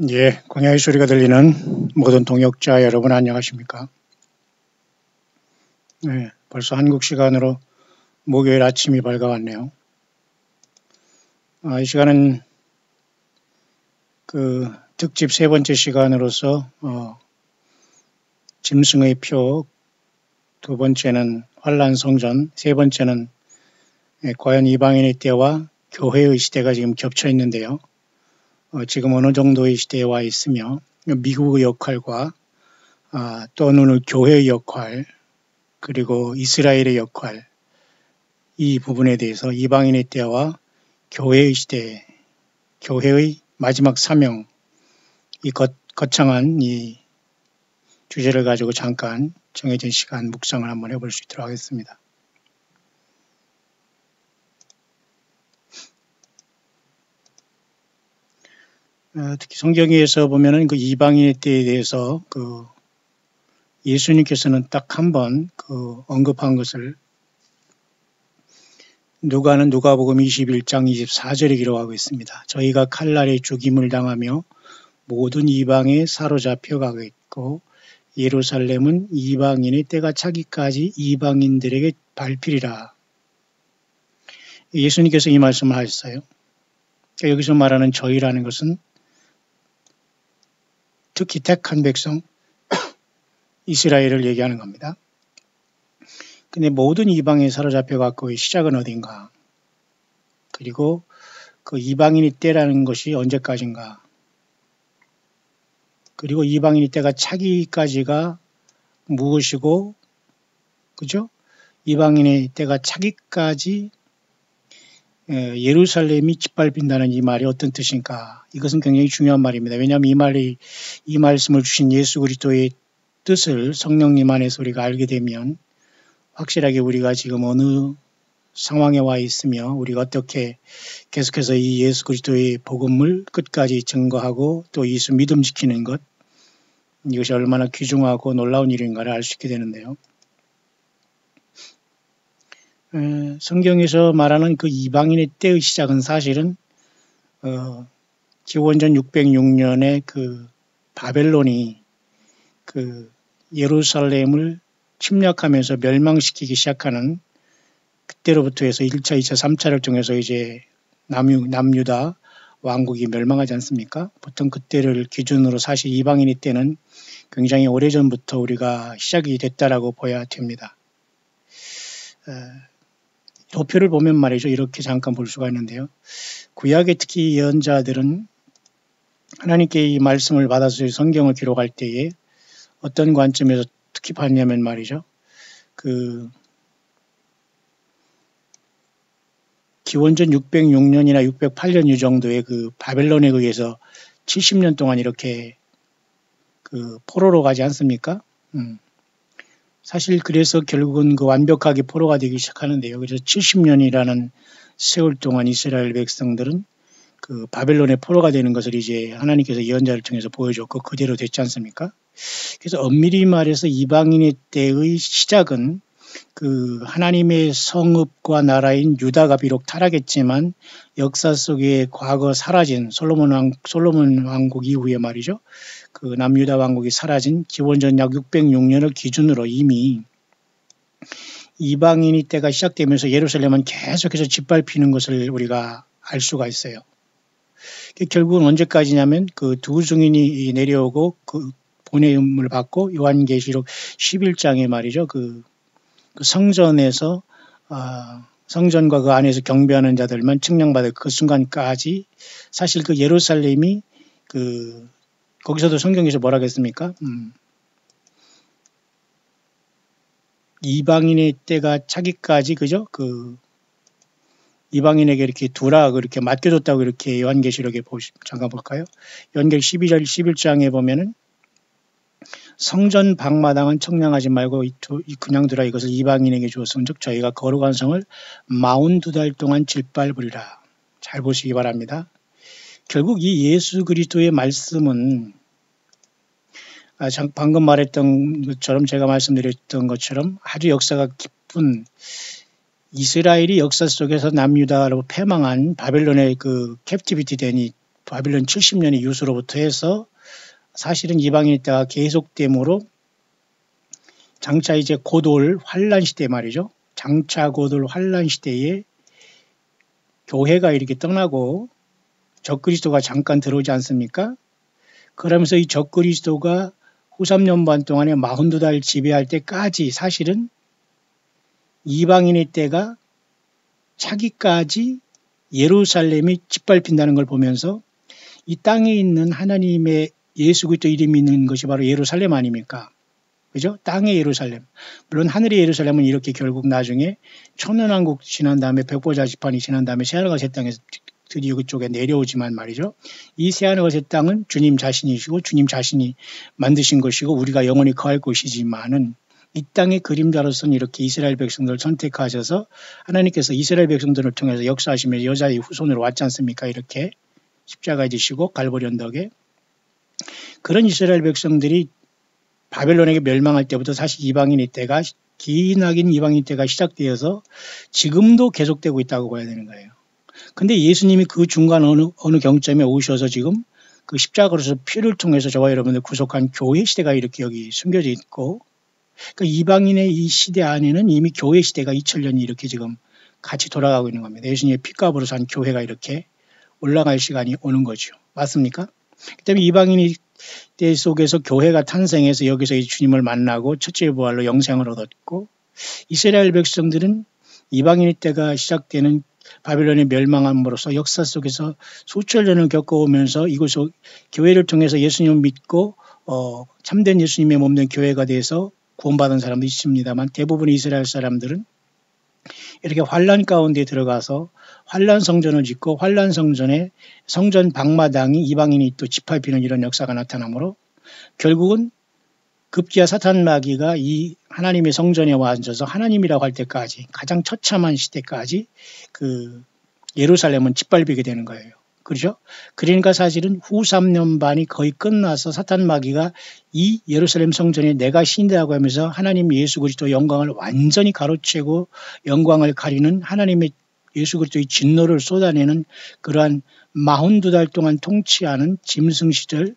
예, 광야의 소리가 들리는 모든 동역자 여러분 안녕하십니까? 네, 벌써 한국 시간으로 목요일 아침이 밝아왔네요. 이 시간은 그 특집 세 번째 시간으로서 짐승의 표, 두 번째는 환란 성전, 세 번째는 과연 이방인의 때와 교회의 시대가 지금 겹쳐 있는데요. 지금 어느 정도의 시대에 와 있으며 미국의 역할과 또 오늘 교회의 역할 그리고 이스라엘의 역할 이 부분에 대해서 이방인의 때와 교회의 시대, 교회의 마지막 사명 이 거창한 이 주제를 가지고 잠깐 정해진 시간 묵상을 한번 해볼 수 있도록 하겠습니다. 특히 성경에서 보면은 그 이방인의 때에 대해서 그 예수님께서는 딱 한 번 그 언급한 것을 누가복음 21장 24절에 기록하고 있습니다. 저희가 칼날에 죽임을 당하며 모든 이방에 사로잡혀 가겠고 예루살렘은 이방인의 때가 차기까지 이방인들에게 밟히리라. 예수님께서 이 말씀을 하셨어요. 그러니까 여기서 말하는 저희라는 것은 특히 택한 백성 이스라엘을 얘기하는 겁니다. 근데 모든 이방에 사로잡혀 갖고 시작은 어딘가? 그리고 그 이방인의 때라는 것이 언제까지인가? 그리고 이방인의 때가 차기까지가 무엇이고, 그죠? 이방인의 때가 차기까지 예루살렘이 짓밟힌다는 이 말이 어떤 뜻인가? 이것은 굉장히 중요한 말입니다. 왜냐하면 이 말씀을 주신 예수 그리스도의 뜻을 성령님 안에서 우리가 알게 되면 확실하게 우리가 지금 어느 상황에 와 있으며 우리가 어떻게 계속해서 이 예수 그리스도의 복음을 끝까지 증거하고 또 예수 믿음 지키는 것 이것이 얼마나 귀중하고 놀라운 일인가를 알 수 있게 되는데요. 성경에서 말하는 그 이방인의 때의 시작은 사실은 기원전 606년에 그 바벨론이 그 예루살렘을 침략하면서 멸망시키기 시작하는 그때로부터 해서 1차, 2차, 3차를 통해서 이제 남유다 왕국이 멸망하지 않습니까? 보통 그때를 기준으로 사실 이방인의 때는 굉장히 오래전부터 우리가 시작이 됐다라고 봐야 됩니다. 도표를 보면 말이죠. 이렇게 잠깐 볼 수가 있는데요. 구약의 특히 예언자들은 하나님께 이 말씀을 받아서 성경을 기록할 때에 어떤 관점에서 특히 봤냐면 말이죠. 그 기원전 606년이나 608년 이 정도의 그 바벨론에 의해서 70년 동안 이렇게 그 포로로 가지 않습니까? 사실 그래서 결국은 그 완벽하게 포로가 되기 시작하는데요. 그래서 70년이라는 세월 동안 이스라엘 백성들은 그 바벨론의 포로가 되는 것을 이제 하나님께서 예언자를 통해서 보여줬고 그대로 됐지 않습니까? 그래서 엄밀히 말해서 이방인의 때의 시작은 그 하나님의 성읍과 나라인 유다가 비록 타락했지만 역사 속에 과거 사라진 솔로몬 왕국 이후에 말이죠. 그 남유다 왕국이 사라진 기원전 약 606년을 기준으로 이미 이방인의 때가 시작되면서 예루살렘은 계속해서 짓밟히는 것을 우리가 알 수가 있어요. 결국은 언제까지냐면 그 두 증인이 내려오고 그 보냄을 받고 요한계시록 11장에 말이죠. 그 성전에서 성전과 그 안에서 경배하는 자들만 측량받을 그 순간까지 사실 그 예루살렘이 그 거기서도 성경에서 뭐라 했습니까? 이방인의 때가 차기까지 그죠? 그 이방인에게 이렇게 두라 그렇게 맡겨줬다고 이렇게 요한계시록에 잠깐 볼까요? 요한계시록 11장에 보면은 성전 방마당은 청량하지 말고 그냥 두라 이것을 이방인에게 주었은즉 저희가 거룩한 성을 42달 동안 짓밟으리라. 잘 보시기 바랍니다. 결국 이 예수 그리스도의 말씀은 방금 말했던 것처럼 제가 말씀드렸던 것처럼 아주 역사가 깊은 이스라엘이 역사 속에서 남유다로 패망한 바벨론의 그 캡티비티 된 이 바빌론 70년의 유수로부터 해서 사실은 이방인 때가 계속됨으로 장차 이제 곧 올 환란 시대 말이죠. 장차 곧 올 환란 시대에 교회가 이렇게 떠나고 적그리스도가 잠깐 들어오지 않습니까? 그러면서 이 적그리스도가 후 3년 반 동안에 42달 지배할 때까지 사실은 이방인의 때가 차기까지 예루살렘이 짓밟힌다는 걸 보면서 이 땅에 있는 하나님의 예수 그리스도 이름이 있는 것이 바로 예루살렘 아닙니까? 그죠? 땅의 예루살렘. 물론 하늘의 예루살렘은 이렇게 결국 나중에 천년왕국 지난 다음에 백보자 지판이 지난 다음에 새하늘과 새 땅에서 드디어 그쪽에 내려오지만 말이죠. 이 새하늘과 새 땅은 주님 자신이시고 주님 자신이 만드신 것이고 우리가 영원히 거할 곳이지만은 이 땅의 그림자로서는 이렇게 이스라엘 백성들을 선택하셔서 하나님께서 이스라엘 백성들을 통해서 역사하시며 여자의 후손으로 왔지 않습니까? 이렇게 십자가에 지시고 갈보리 언덕에. 그런 이스라엘 백성들이 바벨론에게 멸망할 때부터 사실 이방인의 때가 기나긴 이방인 때가 시작되어서 지금도 계속되고 있다고 봐야 되는 거예요. 근데 예수님이 그 중간 어느 경점에 오셔서 지금 그 십자가로서 피를 통해서 저와 여러분들 구속한 교회 시대가 이렇게 여기 숨겨져 있고 그러니까 이방인의 이 시대 안에는 이미 교회 시대가 2000년이 이렇게 지금 같이 돌아가고 있는 겁니다. 예수님의 피값으로 산 교회가 이렇게 올라갈 시간이 오는 거죠. 맞습니까? 그 때문에 이방인의 때 속에서 교회가 탄생해서 여기서 이 주님을 만나고 첫째 부활로 영생을 얻었고 이스라엘 백성들은 이방인의 때가 시작되는 바빌론의 멸망함으로써 역사 속에서 수천 년을 겪어오면서 이곳을 교회를 통해서 예수님을 믿고 참된 예수님의 몸된 교회가 돼서 구원받은 사람도 있습니다만 대부분의 이스라엘 사람들은 이렇게 환란 가운데 들어가서 환란 성전을 짓고 환란 성전에 성전 방마당이 이방인이 또 짓밟히는 이런 역사가 나타나므로 결국은 급기야 사탄 마귀가 이 하나님의 성전에 와 앉아서 하나님이라고 할 때까지 가장 처참한 시대까지 그 예루살렘은 짓밟히게 되는 거예요. 그렇죠? 그러니까 사실은 후 3년 반이 거의 끝나서 사탄 마귀가 이 예루살렘 성전에 내가 신이라고 하면서 하나님 예수 그리스도의 영광을 완전히 가로채고 영광을 가리는 하나님의 예수 그리스도의 진노를 쏟아내는 그러한 42달 동안 통치하는 짐승 시절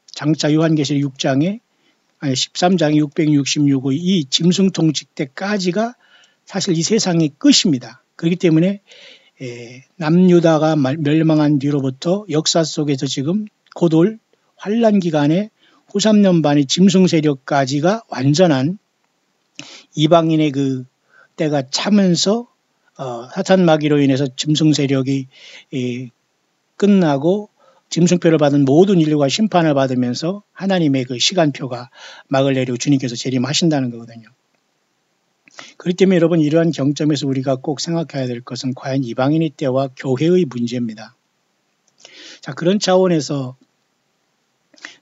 장차 요한계시록 6장에 13장에 666의 이 짐승 통치 때까지가 사실 이 세상의 끝입니다. 그렇기 때문에 남유다가 멸망한 뒤로부터 역사 속에서 지금 곧 올 환란 기간에 후 3년 반의 짐승 세력까지가 완전한 이방인의 그 때가 차면서 사탄 마귀로 인해서 짐승 세력이 끝나고 짐승표를 받은 모든 인류가 심판을 받으면서 하나님의 그 시간표가 막을 내리고 주님께서 재림하신다는 거거든요. 그렇기 때문에 여러분 이러한 경점에서 우리가 꼭 생각해야 될 것은 과연 이방인의 때와 교회의 문제입니다. 자, 그런 차원에서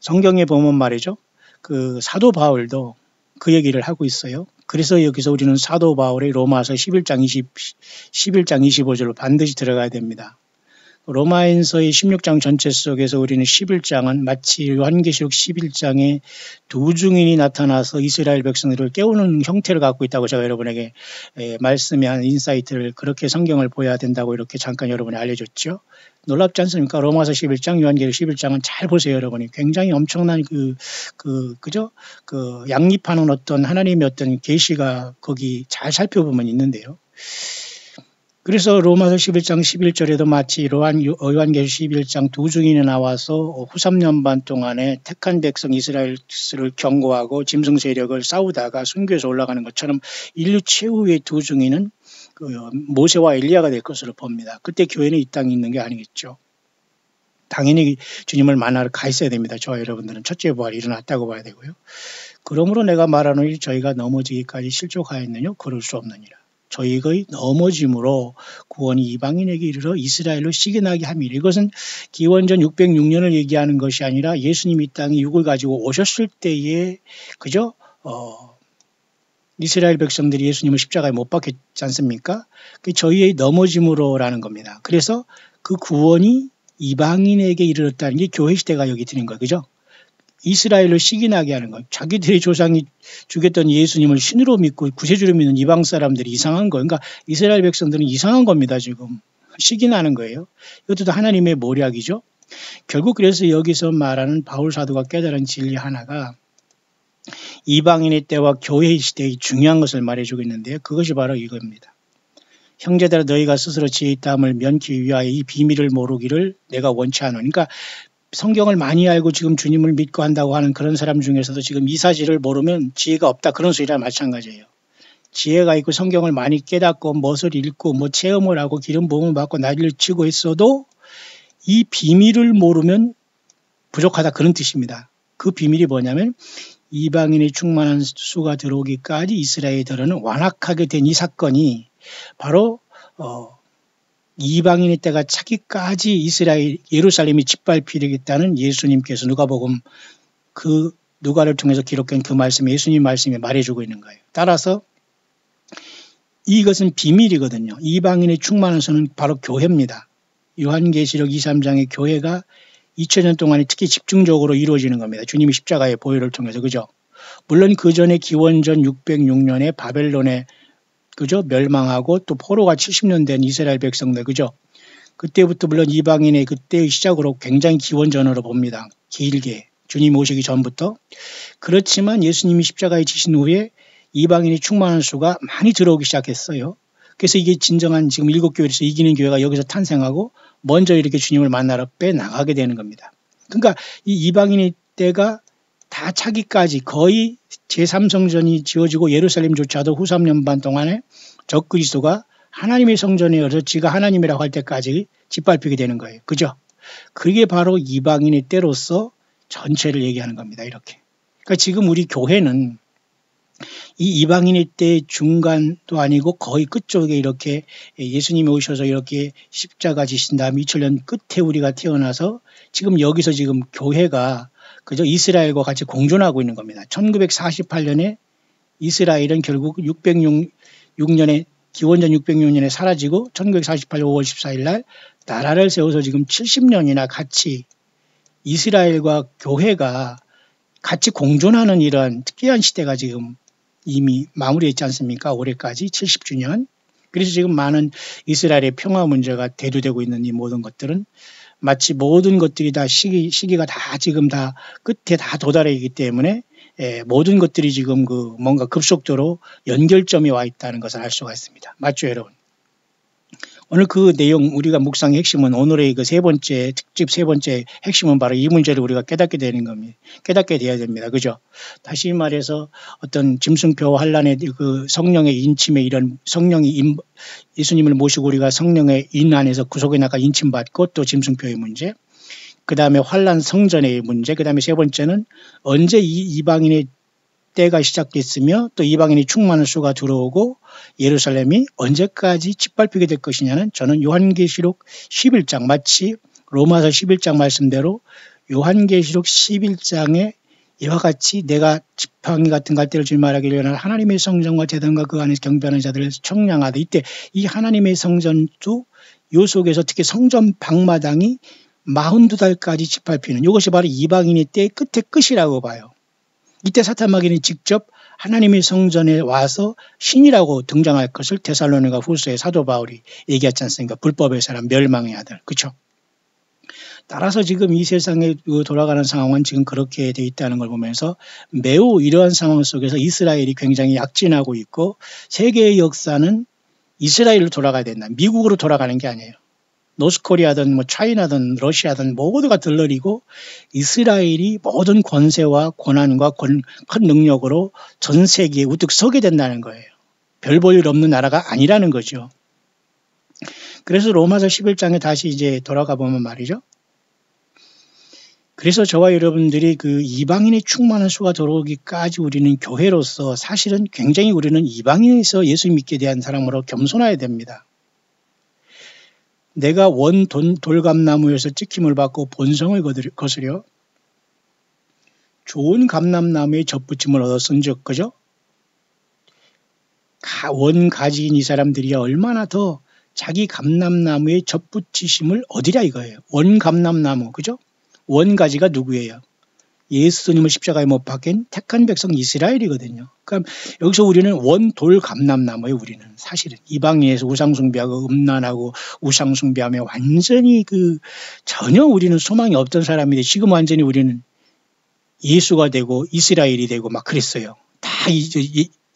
성경에 보면 말이죠. 그 사도 바울도 그 얘기를 하고 있어요. 그래서 여기서 우리는 사도 바울의 로마서 11장 25절로 반드시 들어가야 됩니다. 로마인서의 16장 전체 속에서 우리는 11장은 마치 요한계시록 11장에 두 증인이 나타나서 이스라엘 백성들을 깨우는 형태를 갖고 있다고 제가 여러분에게 말씀한 인사이트를 그렇게 성경을 보여야 된다고 이렇게 잠깐 여러분이 알려줬죠. 놀랍지 않습니까? 로마서 11장, 요한계시록 11장은 잘 보세요, 여러분이. 굉장히 엄청난 그죠? 그 양립하는 어떤 하나님의 어떤 계시가 거기 잘 살펴보면 있는데요. 그래서 로마서 11장 11절에도 마치 요한계시록 11장 두 증인이 나와서 후 3년 반 동안에 택한 백성 이스라엘을 경고하고 짐승 세력을 싸우다가 순교해서 올라가는 것처럼 인류 최후의 두 증인은 그 모세와 엘리야가 될 것으로 봅니다. 그때 교회는 이 땅에 있는 게 아니겠죠. 당연히 주님을 만나러 가 있어야 됩니다. 저와 여러분들은 첫째 부활이 일어났다고 봐야 되고요. 그러므로 내가 말하는 일 저희가 넘어지기까지 실족하였느냐? 그럴 수 없느니라. 저희의 넘어짐으로 구원이 이방인에게 이르러 이스라엘로 시기나게 함이라. 이것은 기원전 606년을 얘기하는 것이 아니라 예수님이 이 땅에 육을 가지고 오셨을 때에 그죠? 이스라엘 백성들이 예수님을 십자가에 못 박혔지 않습니까? 그 저희의 넘어짐으로라는 겁니다. 그래서 그 구원이 이방인에게 이르렀다는 게 교회 시대가 여기 드는 거예요. 그죠? 이스라엘로 시기나게 하는 것. 자기들의 조상이 죽였던 예수님을 신으로 믿고 구세주로 믿는 이방 사람들이 이상한 거예요. 그러니까 이스라엘 백성들은 이상한 겁니다. 지금 시기나는 거예요. 이것도 하나님의 모략이죠. 결국 그래서 여기서 말하는 바울 사도가 깨달은 진리 하나가 이방인의 때와 교회의 시대의 중요한 것을 말해주고 있는데요. 그것이 바로 이겁니다. 형제들아 너희가 스스로 지혜의 땀을 면기 위하여 이 비밀을 모르기를 내가 원치 않으니. 그러니까 성경을 많이 알고 지금 주님을 믿고 한다고 하는 그런 사람 중에서도 지금 이 사실을 모르면 지혜가 없다. 그런 소리랑 마찬가지예요. 지혜가 있고 성경을 많이 깨닫고 무엇을 읽고 뭐 체험을 하고 기름 부음을 받고 난리를 치고 있어도 이 비밀을 모르면 부족하다. 그런 뜻입니다. 그 비밀이 뭐냐면 이방인의 충만한 수가 들어오기까지 이스라엘들은 완악하게 된 이 사건이 바로 이방인의 때가 차기까지 이스라엘 예루살렘이 짓밟히겠다는 예수님께서 누가복음 그 누가를 통해서 기록된 그 말씀 예수님 말씀에 말해주고 있는 거예요. 따라서 이것은 비밀이거든요. 이방인의 충만한 수는 바로 교회입니다. 요한계시록 2, 3장의 교회가 2000년 동안에 특히 집중적으로 이루어지는 겁니다. 주님이 십자가의 보혈을 통해서. 그죠? 물론 그 전에 기원전 606년에 바벨론에 그죠? 멸망하고 또 포로가 70년 된 이스라엘 백성들. 그죠? 그때부터 물론 이방인의 그때의 시작으로 굉장히 기원전으로 봅니다. 길게. 주님 오시기 전부터. 그렇지만 예수님이 십자가에 지신 후에 이방인이 충만한 수가 많이 들어오기 시작했어요. 그래서 이게 진정한 지금 7교회에서 이기는 교회가 여기서 탄생하고 먼저 이렇게 주님을 만나러 빼나가게 되는 겁니다. 그러니까 이 이방인의 때가 다 차기까지 거의 제3성전이 지어지고 예루살렘조차도 후 3년 반 동안에 적그리스도가 하나님의 성전에 어서 지가 하나님이라고 할 때까지 짓밟히게 되는 거예요. 그죠? 그게 바로 이방인의 때로서 전체를 얘기하는 겁니다. 이렇게. 그러니까 지금 우리 교회는 이 이방인의 때 중간도 아니고 거의 끝쪽에 이렇게 예수님이 오셔서 이렇게 십자가 지신 다음 2000년 끝에 우리가 태어나서 지금 여기서 지금 교회가 그저 이스라엘과 같이 공존하고 있는 겁니다. 1948년에 이스라엘은 결국 606년에 기원전 606년에 사라지고 1948년 5월 14일 날 나라를 세워서 지금 70년이나 같이 이스라엘과 교회가 같이 공존하는 이러한 특이한 시대가 지금 이미 마무리했지 않습니까? 올해까지 70주년. 그래서 지금 많은 이스라엘의 평화 문제가 대두되고 있는 이 모든 것들은 마치 모든 것들이 다 시기가 다 지금 다 끝에 다 도달해 있기 때문에 모든 것들이 지금 그 뭔가 급속도로 연결점이 와 있다는 것을 알 수가 있습니다. 맞죠, 여러분? 오늘 그 내용 우리가 묵상의 핵심은 오늘의 그 세 번째 특집 세 번째 핵심은 바로 이 문제를 우리가 깨닫게 되는 겁니다. 깨닫게 돼야 됩니다. 그죠? 다시 말해서 어떤 짐승표 환란의 그 성령의 인침에 이런 성령이 예수님을 모시고 우리가 성령의 인 안에서 구속에 나가 인침받고 또 짐승표의 문제, 그 다음에 환란 성전의 문제, 그 다음에 세 번째는 언제 이 이방인의 때가 시작됐으며 또 이방인이 충만한 수가 들어오고 예루살렘이 언제까지 짓밟히게 될 것이냐는 저는 요한계시록 11장 마치 로마서 11장 말씀대로 요한계시록 11장에 이와 같이 내가 지팡이 같은 갈대를 줄 말하기를 원하는 하나님의 성전과 제단과 그 안에서 경배하는 자들을 청량하다. 이때 이 하나님의 성전도 요 속에서 특히 성전 방마당이 42달까지 짓밟히는 이것이 바로 이방인의 때의 끝의 끝이라고 봐요. 이때 사탄 마귀는 직접 하나님의 성전에 와서 신이라고 등장할 것을 데살로니가 후서의 사도 바울이 얘기했지 않습니까? 불법의 사람, 멸망의 아들. 그렇죠? 따라서 지금 이 세상에 돌아가는 상황은 지금 그렇게 돼 있다는 걸 보면서 매우 이러한 상황 속에서 이스라엘이 굉장히 약진하고 있고 세계의 역사는 이스라엘로 돌아가야 된다. 미국으로 돌아가는 게 아니에요. 노스코리아든 뭐 차이나든 러시아든 모두가 들러리고 이스라엘이 모든 권세와 권한과 큰 능력으로 전 세계에 우뚝 서게 된다는 거예요. 별 볼 일 없는 나라가 아니라는 거죠. 그래서 로마서 11장에 다시 이제 돌아가 보면 말이죠. 그래서 저와 여러분들이 그 이방인의 충만한 수가 들어오기까지 우리는 교회로서 사실은 굉장히 우리는 이방인에서 예수 믿게 대한 사람으로 겸손해야 됩니다. 내가 원 돌감나무에서 찍힘을 받고 본성을 거스려 좋은 감람나무의 젖붙임을 얻었은즉, 그죠? 원 가지인 이 사람들이야 얼마나 더 자기 감람나무의 젖붙이심을 얻으랴 이거예요. 원 감람나무, 그죠? 원 가지가 누구예요? 예수님을 십자가에 못 박힌 택한 백성 이스라엘이거든요. 그러니까 여기서 우리는 원돌 감람나무예요. 우리는 사실은 이방인에서 우상숭배하고 음란하고 우상숭배하며 완전히 전혀 우리는 소망이 없던 사람인데 지금 완전히 우리는 예수가 되고 이스라엘이 되고 막 그랬어요. 다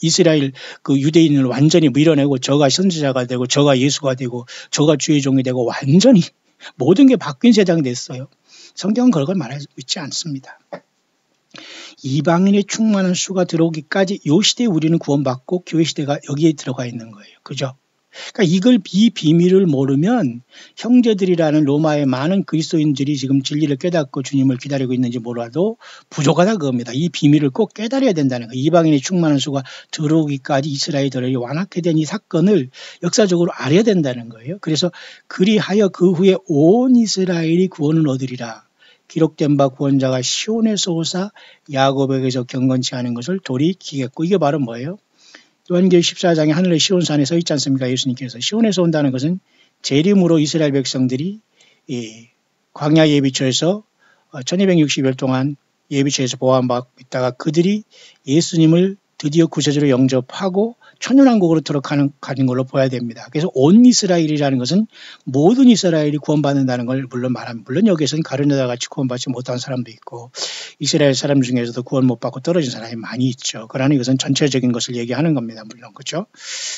이스라엘 유대인을 완전히 밀어내고 저가 선지자가 되고 저가 예수가 되고 저가 주의 종이 되고 완전히 모든 게 바뀐 세상이 됐어요. 성경은 그걸 말하고 있지 않습니다. 이방인의 충만한 수가 들어오기까지 이 시대에 우리는 구원받고 교회 시대가 여기에 들어가 있는 거예요. 그죠? 그러니까 이 비밀을 모르면 형제들이라는 로마의 많은 그리스도인들이 지금 진리를 깨닫고 주님을 기다리고 있는지 몰라도 부족하다 그겁니다. 이 비밀을 꼭 깨달아야 된다는 거예요. 이방인의 충만한 수가 들어오기까지 이스라엘들이 완악해 된 이 사건을 역사적으로 알아야 된다는 거예요. 그래서 그리하여 그 후에 온 이스라엘이 구원을 얻으리라. 기록된 바 구원자가 시온에서 오사 야곱에게서 경건치 않은 것을 돌이키겠고 이게 바로 뭐예요? 요한계시록 14장에 하늘의 시온산에 서 있지 않습니까? 예수님께서 시온에서 온다는 것은 재림으로 이스라엘 백성들이 광야 예비처에서 1260일 동안 예비처에서 보호받고 있다가 그들이 예수님을 드디어 구세주로 영접하고 천연왕국으로 들어가는 걸로 보아야 됩니다. 그래서 온 이스라엘이라는 것은 모든 이스라엘이 구원받는다는 걸 물론 말합니다. 물론 여기에서는 가룟 여자 같이 구원받지 못한 사람도 있고 이스라엘 사람 중에서도 구원 못 받고 떨어진 사람이 많이 있죠. 그러나 이것은 전체적인 것을 얘기하는 겁니다. 물론 그렇죠.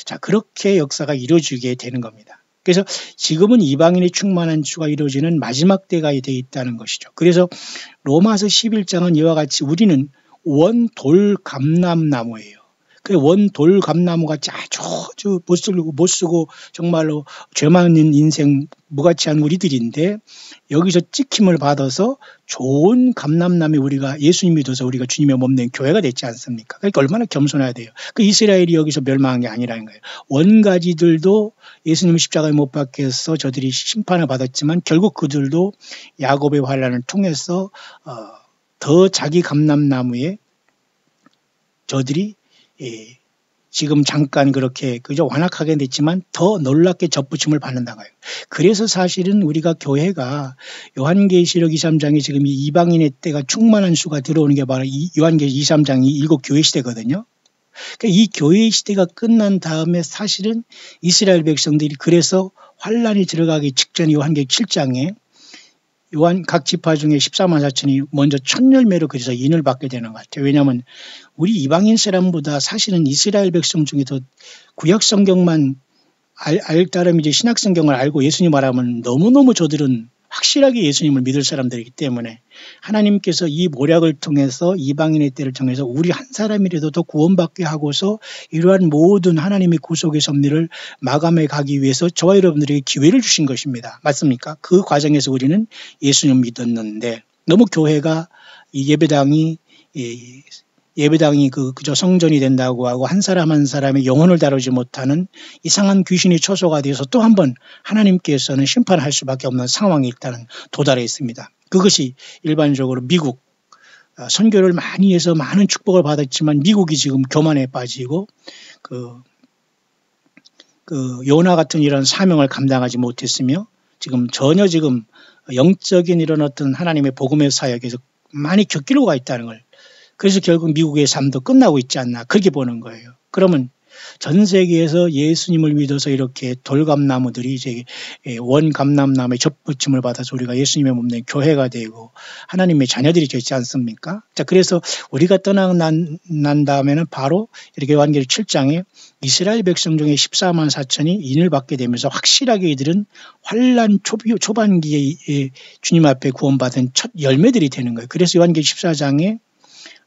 자, 그렇게 역사가 이루어지게 되는 겁니다. 그래서 지금은 이방인의 충만한 수가 이루어지는 마지막 때가 돼 있다는 것이죠. 그래서 로마서 11장은 이와 같이 우리는 원돌 감람나무예요. 그 원돌 감나무가 아주 못쓰고 정말로 죄 많은 인생 무가치한 우리들인데 여기서 찍힘을 받아서 좋은 감람나무에 우리가 예수님 믿어서 우리가 주님의 몸된 교회가 됐지 않습니까? 그러니까 얼마나 겸손해야 돼요. 그 이스라엘이 여기서 멸망한 게 아니라는 거예요. 원가지들도 예수님 십자가에 못 박혀서 저들이 심판을 받았지만 결국 그들도 야곱의 환난을 통해서 더 자기 감람나무에 저들이 지금 잠깐 그렇게 그저 완악하게 됐지만 더 놀랍게 접붙임을 받는다고요. 그래서 사실은 우리가 교회가 요한계시록 2, 3장에 지금 이 이방인의 때가 충만한 수가 들어오는 게 바로 이 요한계시록 2, 3장이 일곱 교회 시대거든요. 그러니까 이 교회 시대가 끝난 다음에 사실은 이스라엘 백성들이 그래서 환란이 들어가기 직전 요한계시록 7장에 요한 각 지파 중에 14만 4천이 먼저 첫 열매로 그래서 인을 받게 되는 것 같아요. 왜냐하면 우리 이방인 사람보다 사실은 이스라엘 백성 중에 더 구약 성경만 따르면 이제 신약 성경을 알고 예수님 말하면 너무너무 저들은 확실하게 예수님을 믿을 사람들이기 때문에 하나님께서 이 모략을 통해서 이방인의 때를 통해서 우리 한 사람이라도 더 구원받게 하고서 이러한 모든 하나님의 구속의 섭리를 마감해 가기 위해서 저와 여러분들에게 기회를 주신 것입니다. 맞습니까? 그 과정에서 우리는 예수님 믿었는데 너무 교회가 이 예배당이 그저 성전이 된다고 하고 한 사람 한 사람의 영혼을 다루지 못하는 이상한 귀신이 초소가 되어서 또 한 번 하나님께서는 심판할 수밖에 없는 상황에 일단은 도달해 있습니다. 그것이 일반적으로 미국 선교를 많이 해서 많은 축복을 받았지만 미국이 지금 교만에 빠지고 그 요나 같은 이런 사명을 감당하지 못했으며 전혀 영적인 이런 어떤 하나님의 복음의 사역에서 많이 격기로 가 있다는 걸 그래서 결국 미국의 삶도 끝나고 있지 않나 그렇게 보는 거예요. 그러면 전 세계에서 예수님을 믿어서 이렇게 돌감나무들이 이제 원감람나무의 접붙임을 받아서 우리가 예수님의 몸된 교회가 되고 하나님의 자녀들이 되지 않습니까? 자, 그래서 우리가 떠난 다음에는 바로 이렇게 요한계시록 7장에 이스라엘 백성 중에 14만 4천이 인을 받게 되면서 확실하게 이들은 환란 초반기에 주님 앞에 구원받은 첫 열매들이 되는 거예요. 그래서 요한계시록 14장에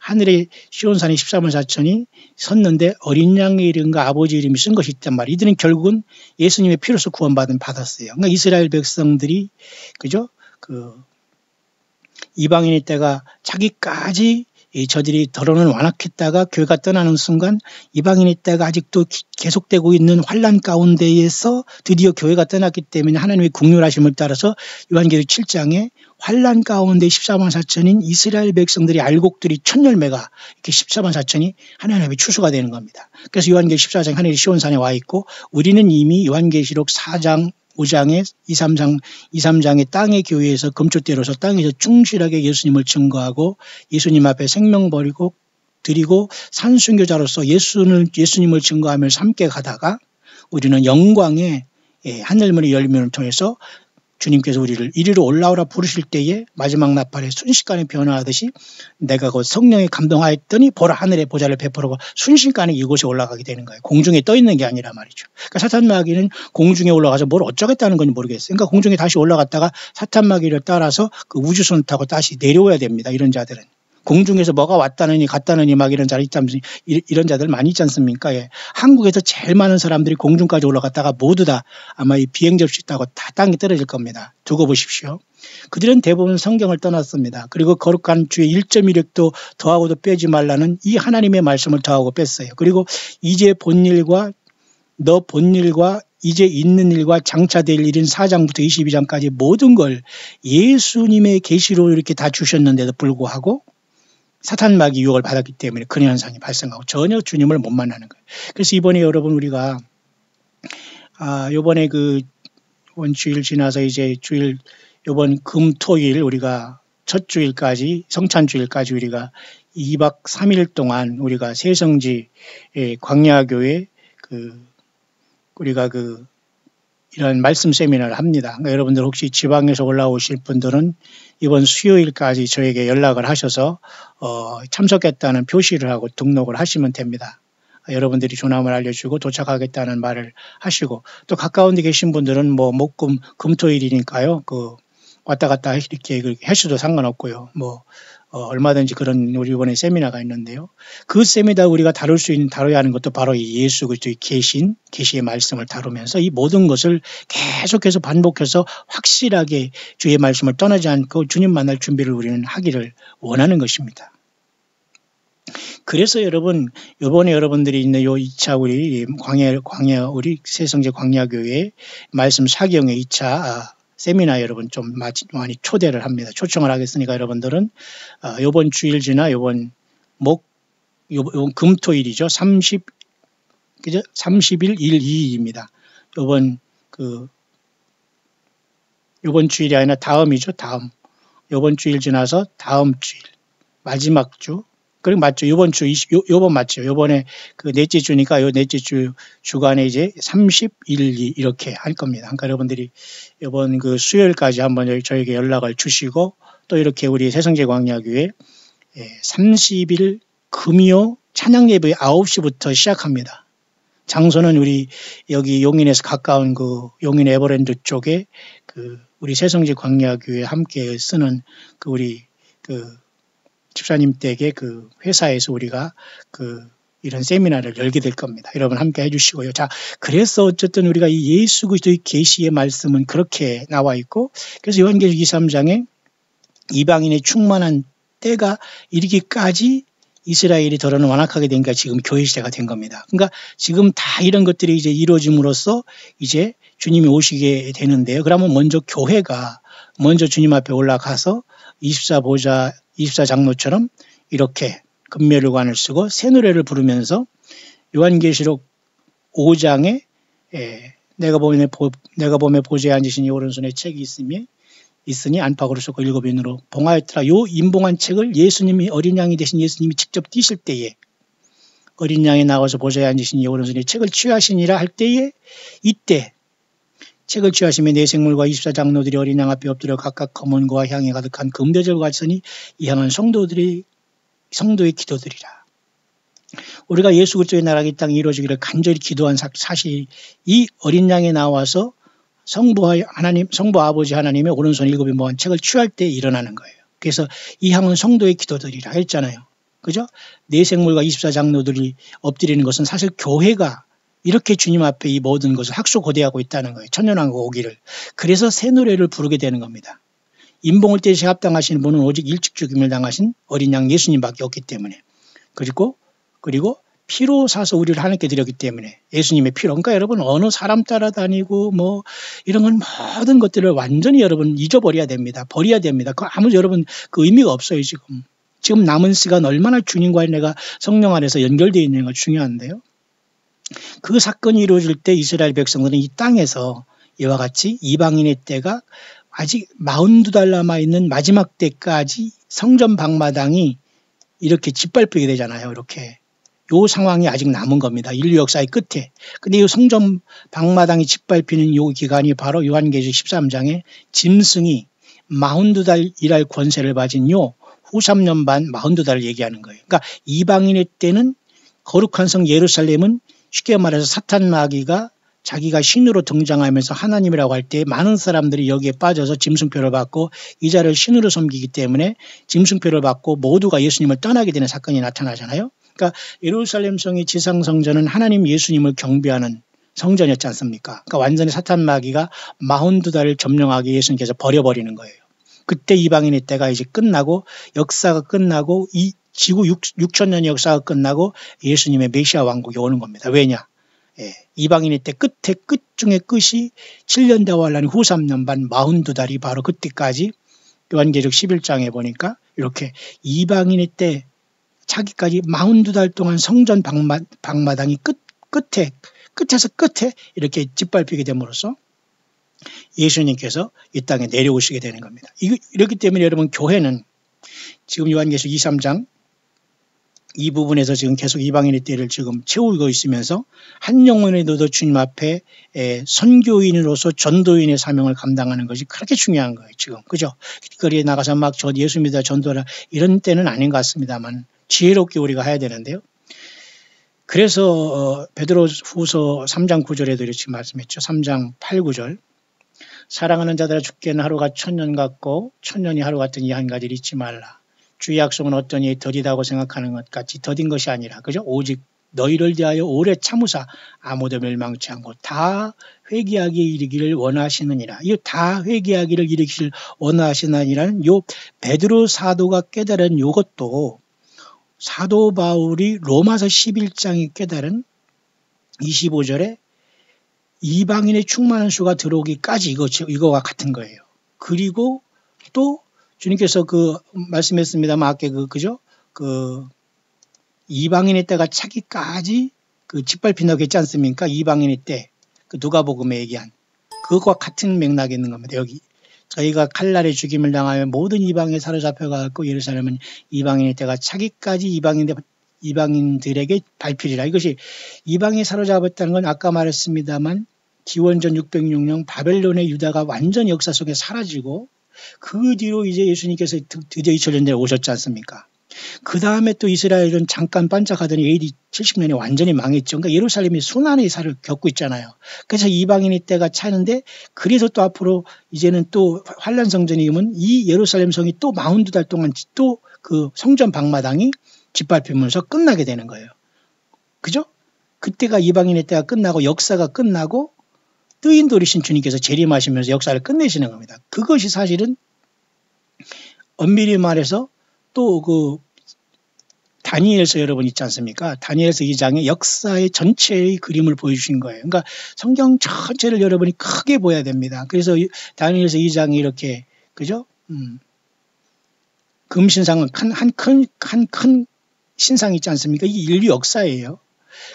하늘의 시온산에 14만 4천이 섰는데 어린 양의 이름과 아버지 이름이 쓴 것이 있단 말이에요. 이들은 결국은 예수님의 피로서 받았어요. 그러니까 이스라엘 백성들이 그죠? 이방인의 때가 자기까지 저들이 더러는 완악했다가 교회가 떠나는 순간 이방인의 때가 아직도 계속되고 있는 환란 가운데에서 드디어 교회가 떠났기 때문에 하나님의 긍휼하심을 따라서 요한계시록 7장에 환란 가운데 14만 4천인 이스라엘 백성들이 알곡들이 첫 열매가 이렇게 14만 4천이 하나님의 추수가 되는 겁니다. 그래서 요한계시록 14장 하늘의 시온산에 와 있고 우리는 이미 요한계시록 4장 5장의 2, 3장의 땅의 교회에서 금초대로서 땅에서 충실하게 예수님을 증거하고 예수님 앞에 생명 버리고 드리고 산순교자로서 예수님을 증거하면서 함께 가다가 우리는 영광의 하늘문의 열림을 통해서 주님께서 우리를 이리로 올라오라 부르실 때에 마지막 나팔에 순식간에 변화하듯이 내가 그 성령에 감동하였더니 보라 하늘의 보좌를 베풀고 순식간에 이곳에 올라가게 되는 거예요. 공중에 떠 있는 게 아니라 말이죠. 그러니까 사탄 마귀는 공중에 올라가서 뭘 어쩌겠다는 건지 모르겠어요. 그러니까 공중에 다시 올라갔다가 사탄 마귀를 따라서 그 우주선을 타고 다시 내려와야 됩니다. 이런 자들은. 공중에서 뭐가 왔다느니 갔다느니 막 이런 자들 이런 자들 많이 있지 않습니까? 예. 한국에서 제일 많은 사람들이 공중까지 올라갔다가 모두 다 아마 이 비행 접시 타고 다 땅에 떨어질 겁니다. 두고 보십시오. 그들은 대부분 성경을 떠났습니다. 그리고 거룩한 주의 1.1획도 더하고도 빼지 말라는 이 하나님의 말씀을 더하고 뺐어요. 그리고 이제 본일과 너 본일과 이제 있는 일과 장차될 일인 4장부터 22장까지 모든 걸 예수님의 계시로 이렇게 다 주셨는데도 불구하고 사탄 마귀 유혹을 받았기 때문에 그런 현상이 발생하고 전혀 주님을 못 만나는 거예요. 그래서 이번에 여러분 우리가 요번에 이번 주일 지나서 이제 요번 금토일 우리가 첫 주일까지 성찬주일까지 우리가 2박 3일 동안 우리가 새성지 광야교회 우리가 이런 말씀 세미나를 합니다. 그러니까 여러분들 혹시 지방에서 올라오실 분들은 이번 수요일까지 저에게 연락을 하셔서 참석했다는 표시를 하고 등록을 하시면 됩니다. 여러분들이 조남을 알려주고 도착하겠다는 말을 하시고 또 가까운 데 계신 분들은 목금 금토일이니까요. 왔다 갔다 이렇게 하셔도 상관없고요. 얼마든지 그런 우리 이번에 세미나가 있는데요. 그 세미나 우리가 다뤄야 하는 것도 바로 이 예수 그리스도의 계시의 말씀을 다루면서 이 모든 것을 계속해서 반복해서 확실하게 주의 말씀을 떠나지 않고 주님 만날 준비를 우리는 하기를 원하는 것입니다. 그래서 여러분, 이번에 여러분들이 있는 요 2차 우리 우리 새성제 광야교회 말씀 사경의 2차 세미나 여러분 좀 많이 초대를 합니다. 초청을 하겠으니까 여러분들은 요번 주일 지나 요번 금토일이죠. 30일 1, 2일입니다. 요번 주일이 아니라 다음이죠. 요번 주일 지나서 다음 주일 마지막 주. 그리고 맞죠. 요번 맞죠. 요번에 넷째 주니까 요 넷째 주간에 이제 30일, 2 이렇게 할 겁니다. 그러니까 여러분들이 요번 수요일까지 한번 저에게 연락을 주시고 또 이렇게 우리 새성제 광야교회 30일 금요 찬양 예배 9시부터 시작합니다. 장소는 우리 여기 용인에서 가까운 용인 에버랜드 쪽에 우리 새성제 광야교회 함께 쓰는 우리 집사님 댁의 회사에서 우리가 이런 세미나를 열게 될 겁니다. 여러분 함께 해주시고요. 자, 그래서 어쨌든 우리가 이 예수 그리스도의 계시의 말씀은 그렇게 나와 있고, 그래서 요한계시록 23장에 이방인의 충만한 때가 이르기까지 이스라엘이 더러는 완악하게 되니까 지금 교회 시대가 된 겁니다. 그러니까 지금 다 이런 것들이 이제 이루어짐으로써 이제 주님이 오시게 되는데요. 그러면 먼저 교회가 먼저 주님 앞에 올라가서 24장로처럼 이렇게 금멸관을 쓰고 새 노래를 부르면서 요한계시록 5장에 내가 보면 보좌에 앉으신 이 오른손에 책이 있으니 안팎으로 쏟고 7인으로 봉하였더라. 요 임봉한 책을 예수님이 어린 양이 되신 예수님이 직접 띄실 때에 어린 양이 나와서 보좌에 앉으신 이 오른손에 책을 취하시니라 할 때에 이때 책을 취하시며 네 생물과 24장로들이 어린 양 앞에 엎드려 각각 검은고와 향이 가득한 금대접을 가지니 이 향은 성도의 기도들이라. 우리가 예수 그리스도의 나라가 이 땅에 이루어지기를 간절히 기도한 사실 이 어린 양에 나와서 성부 아버지 하나님의 오른손 7이 모은 책을 취할 때 일어나는 거예요. 그래서 이 향은 성도의 기도들이라 했잖아요. 그죠? 네 생물과 24장로들이 엎드리는 것은 사실 교회가 이렇게 주님 앞에 이 모든 것을 학수고대하고 있다는 거예요. 천년왕국 오기를. 그래서 새 노래를 부르게 되는 겁니다. 임봉을 때 제압당하시는 분은 오직 일찍 죽임을 당하신 어린 양 예수님밖에 없기 때문에. 그리고 피로 사서 우리를 하나님께 드렸기 때문에 예수님의 피로. 그러니까 여러분 어느 사람 따라다니고 이런 건 모든 것들을 완전히 여러분 잊어버려야 됩니다. 버려야 됩니다. 아무 여러분 의미가 없어요 지금. 지금 남은 시간 얼마나 주님과 내가 성령 안에서 연결되어 있는가 중요한데요. 그 사건이 이루어질 때 이스라엘 백성들은 이 땅에서 이와 같이 이방인의 때가 아직 42달 남아있는 마지막 때까지 성전 방마당이 이렇게 짓밟히게 되잖아요. 이렇게. 요 상황이 아직 남은 겁니다. 인류 역사의 끝에. 근데 이 성전 방마당이 짓밟히는 요 기간이 바로 요한계시록 13장에 짐승이 42달 일할 권세를 가진 요 후 3년 반 42달을 얘기하는 거예요. 그러니까 이방인의 때는 거룩한 성 예루살렘은 쉽게 말해서 사탄 마귀가 자기가 신으로 등장하면서 하나님이라고 할 때 많은 사람들이 여기에 빠져서 짐승표를 받고 이자를 신으로 섬기기 때문에 짐승표를 받고 모두가 예수님을 떠나게 되는 사건이 나타나잖아요. 그러니까 예루살렘 성의 지상성전은 하나님 예수님을 경배하는 성전이었지 않습니까? 그러니까 완전히 사탄 마귀가 42달을 점령하게 예수님께서 버려버리는 거예요. 그때 이방인의 때가 이제 끝나고 역사가 끝나고 이 지구 6천년의 역사가 끝나고 예수님의 메시아 왕국이 오는 겁니다. 왜냐? 예, 이방인의 때 끝에 끝 중에 끝이 7년 대환란이 후 3년 반 42달이 바로 그때까지 요한계시록 11장에 보니까 이렇게 이방인의 때 차기까지 42달 동안 성전 방마당이 끝에서 끝에 이렇게 짓밟히게 됨으로써 예수님께서 이 땅에 내려오시게 되는 겁니다. 이렇기 때문에 여러분 교회는 지금 요한계시록 23장 이 부분에서 지금 계속 이방인의 때를 지금 채우고 있으면서 한 영혼에도 주님 앞에 선교인으로서 전도인의 사명을 감당하는 것이 그렇게 중요한 거예요. 지금 그죠? 길거리에 나가서 막 예수 믿어 전도라 이런 때는 아닌 것 같습니다만 지혜롭게 우리가 해야 되는데요. 그래서 베드로 후서 3장 9절에도 이렇게 말씀했죠. 3장 8, 9절 사랑하는 자들아 주께는 하루가 1000년 같고 1000년이 하루 같은 이 한 가지를 잊지 말라. 주의 약속은 어떤 이 더디다고 생각하는 것 같이 더딘 것이 아니라 그죠? 오직 너희를 대하여 오래 참으사 아무도 멸망치 않고 다 회개하기 이르기를 원하시느니라. 이 다 회개하기를 이르기를 원하시느니라는 요 베드로 사도가 깨달은 요것도 사도 바울이 로마서 11장에 깨달은 25절에 이방인의 충만한 수가 들어오기까지 이거와 같은 거예요. 그리고 또 주님께서 말씀했습니다만 아까 그죠? 이방인의 때가 차기까지 짓밟힌다고 했지 않습니까? 이방인의 때. 누가복음에 얘기한. 그것과 같은 맥락이 있는 겁니다. 여기. 저희가 칼날에 죽임을 당하여 모든 이방에 사로잡혀가고 예루살렘은 이방인의 때가 차기까지 이방인들에게 밟히리라. 이것이 이방에 사로잡았다는 건 아까 말했습니다만 기원전 606년 바벨론의 유다가 완전 역사 속에 사라지고 그 뒤로 이제 예수님께서 드디어 2000년 전에 오셨지 않습니까? 그 다음에 또 이스라엘은 잠깐 반짝하더니 AD 70년에 완전히 망했죠. 그러니까 예루살렘이 순환의 사를 겪고 있잖아요. 그래서 이방인의 때가 차는데 그래서 또 앞으로 이제는 또 환란 성전이면 이 예루살렘 성이 또 42달 동안 또 그 성전 방마당이 짓밟히면서 끝나게 되는 거예요. 그죠? 그때가 이방인의 때가 끝나고 역사가 끝나고 뜨인 돌이신 주님께서 재림하시면서 역사를 끝내시는 겁니다. 그것이 사실은 엄밀히 말해서 또 다니엘서 여러분 있지 않습니까? 다니엘서 2장의 역사의 전체의 그림을 보여주신 거예요. 그러니까 성경 전체를 여러분이 크게 보여야 됩니다. 그래서 다니엘서 2장이 이렇게 그죠? 금신상은 한 큰 신상이 있지 않습니까? 이 인류 역사예요.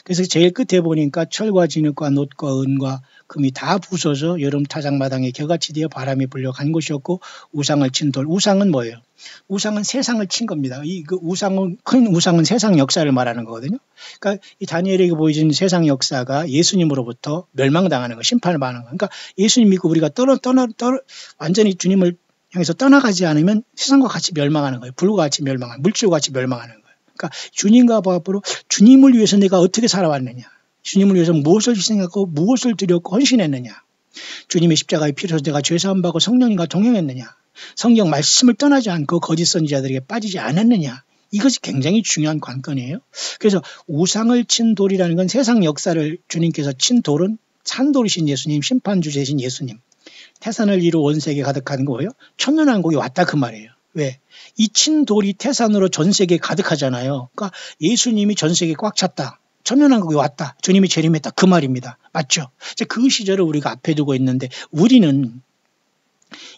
그래서 제일 끝에 보니까 철과 진흙과 놋과 은과 금이 다 부서져 여름 타작마당에 겨같이 되어 바람이 불려 간 곳이었고 우상을 친 돌. 우상은 뭐예요? 우상은 세상을 친 겁니다. 큰 우상은 세상 역사를 말하는 거거든요. 그러니까 이 다니엘에게 보여진 세상 역사가 예수님으로부터 멸망당하는 거, 심판을 받는 거. 그러니까 예수님 믿고 우리가 완전히 주님을 향해서 떠나가지 않으면 세상과 같이 멸망하는 거예요. 불과 같이 멸망하는, 물질과 같이 멸망하는 거예요. 그러니까 주님과 앞으로 주님을 위해서 내가 어떻게 살아왔느냐. 주님을 위해서 무엇을 희생하고 무엇을 드렸고 헌신했느냐. 주님의 십자가의 피로서 내가 죄사함 받고 성령님과 동행했느냐. 성경 말씀을 떠나지 않고 거짓 선지자들에게 빠지지 않았느냐. 이것이 굉장히 중요한 관건이에요. 그래서 우상을 친 돌이라는 건 세상 역사를 주님께서 친 돌은 산돌이신 예수님, 심판주제이신 예수님. 태산을 이루 온 세계에 가득한 거예요. 천년왕국이 왔다 그 말이에요. 왜? 이 친 돌이 태산으로 전 세계에 가득하잖아요. 그러니까 예수님이 전 세계에 꽉 찼다. 천년왕국이 왔다. 주님이 재림했다. 그 말입니다. 맞죠? 그 시절을 우리가 앞에 두고 있는데 우리는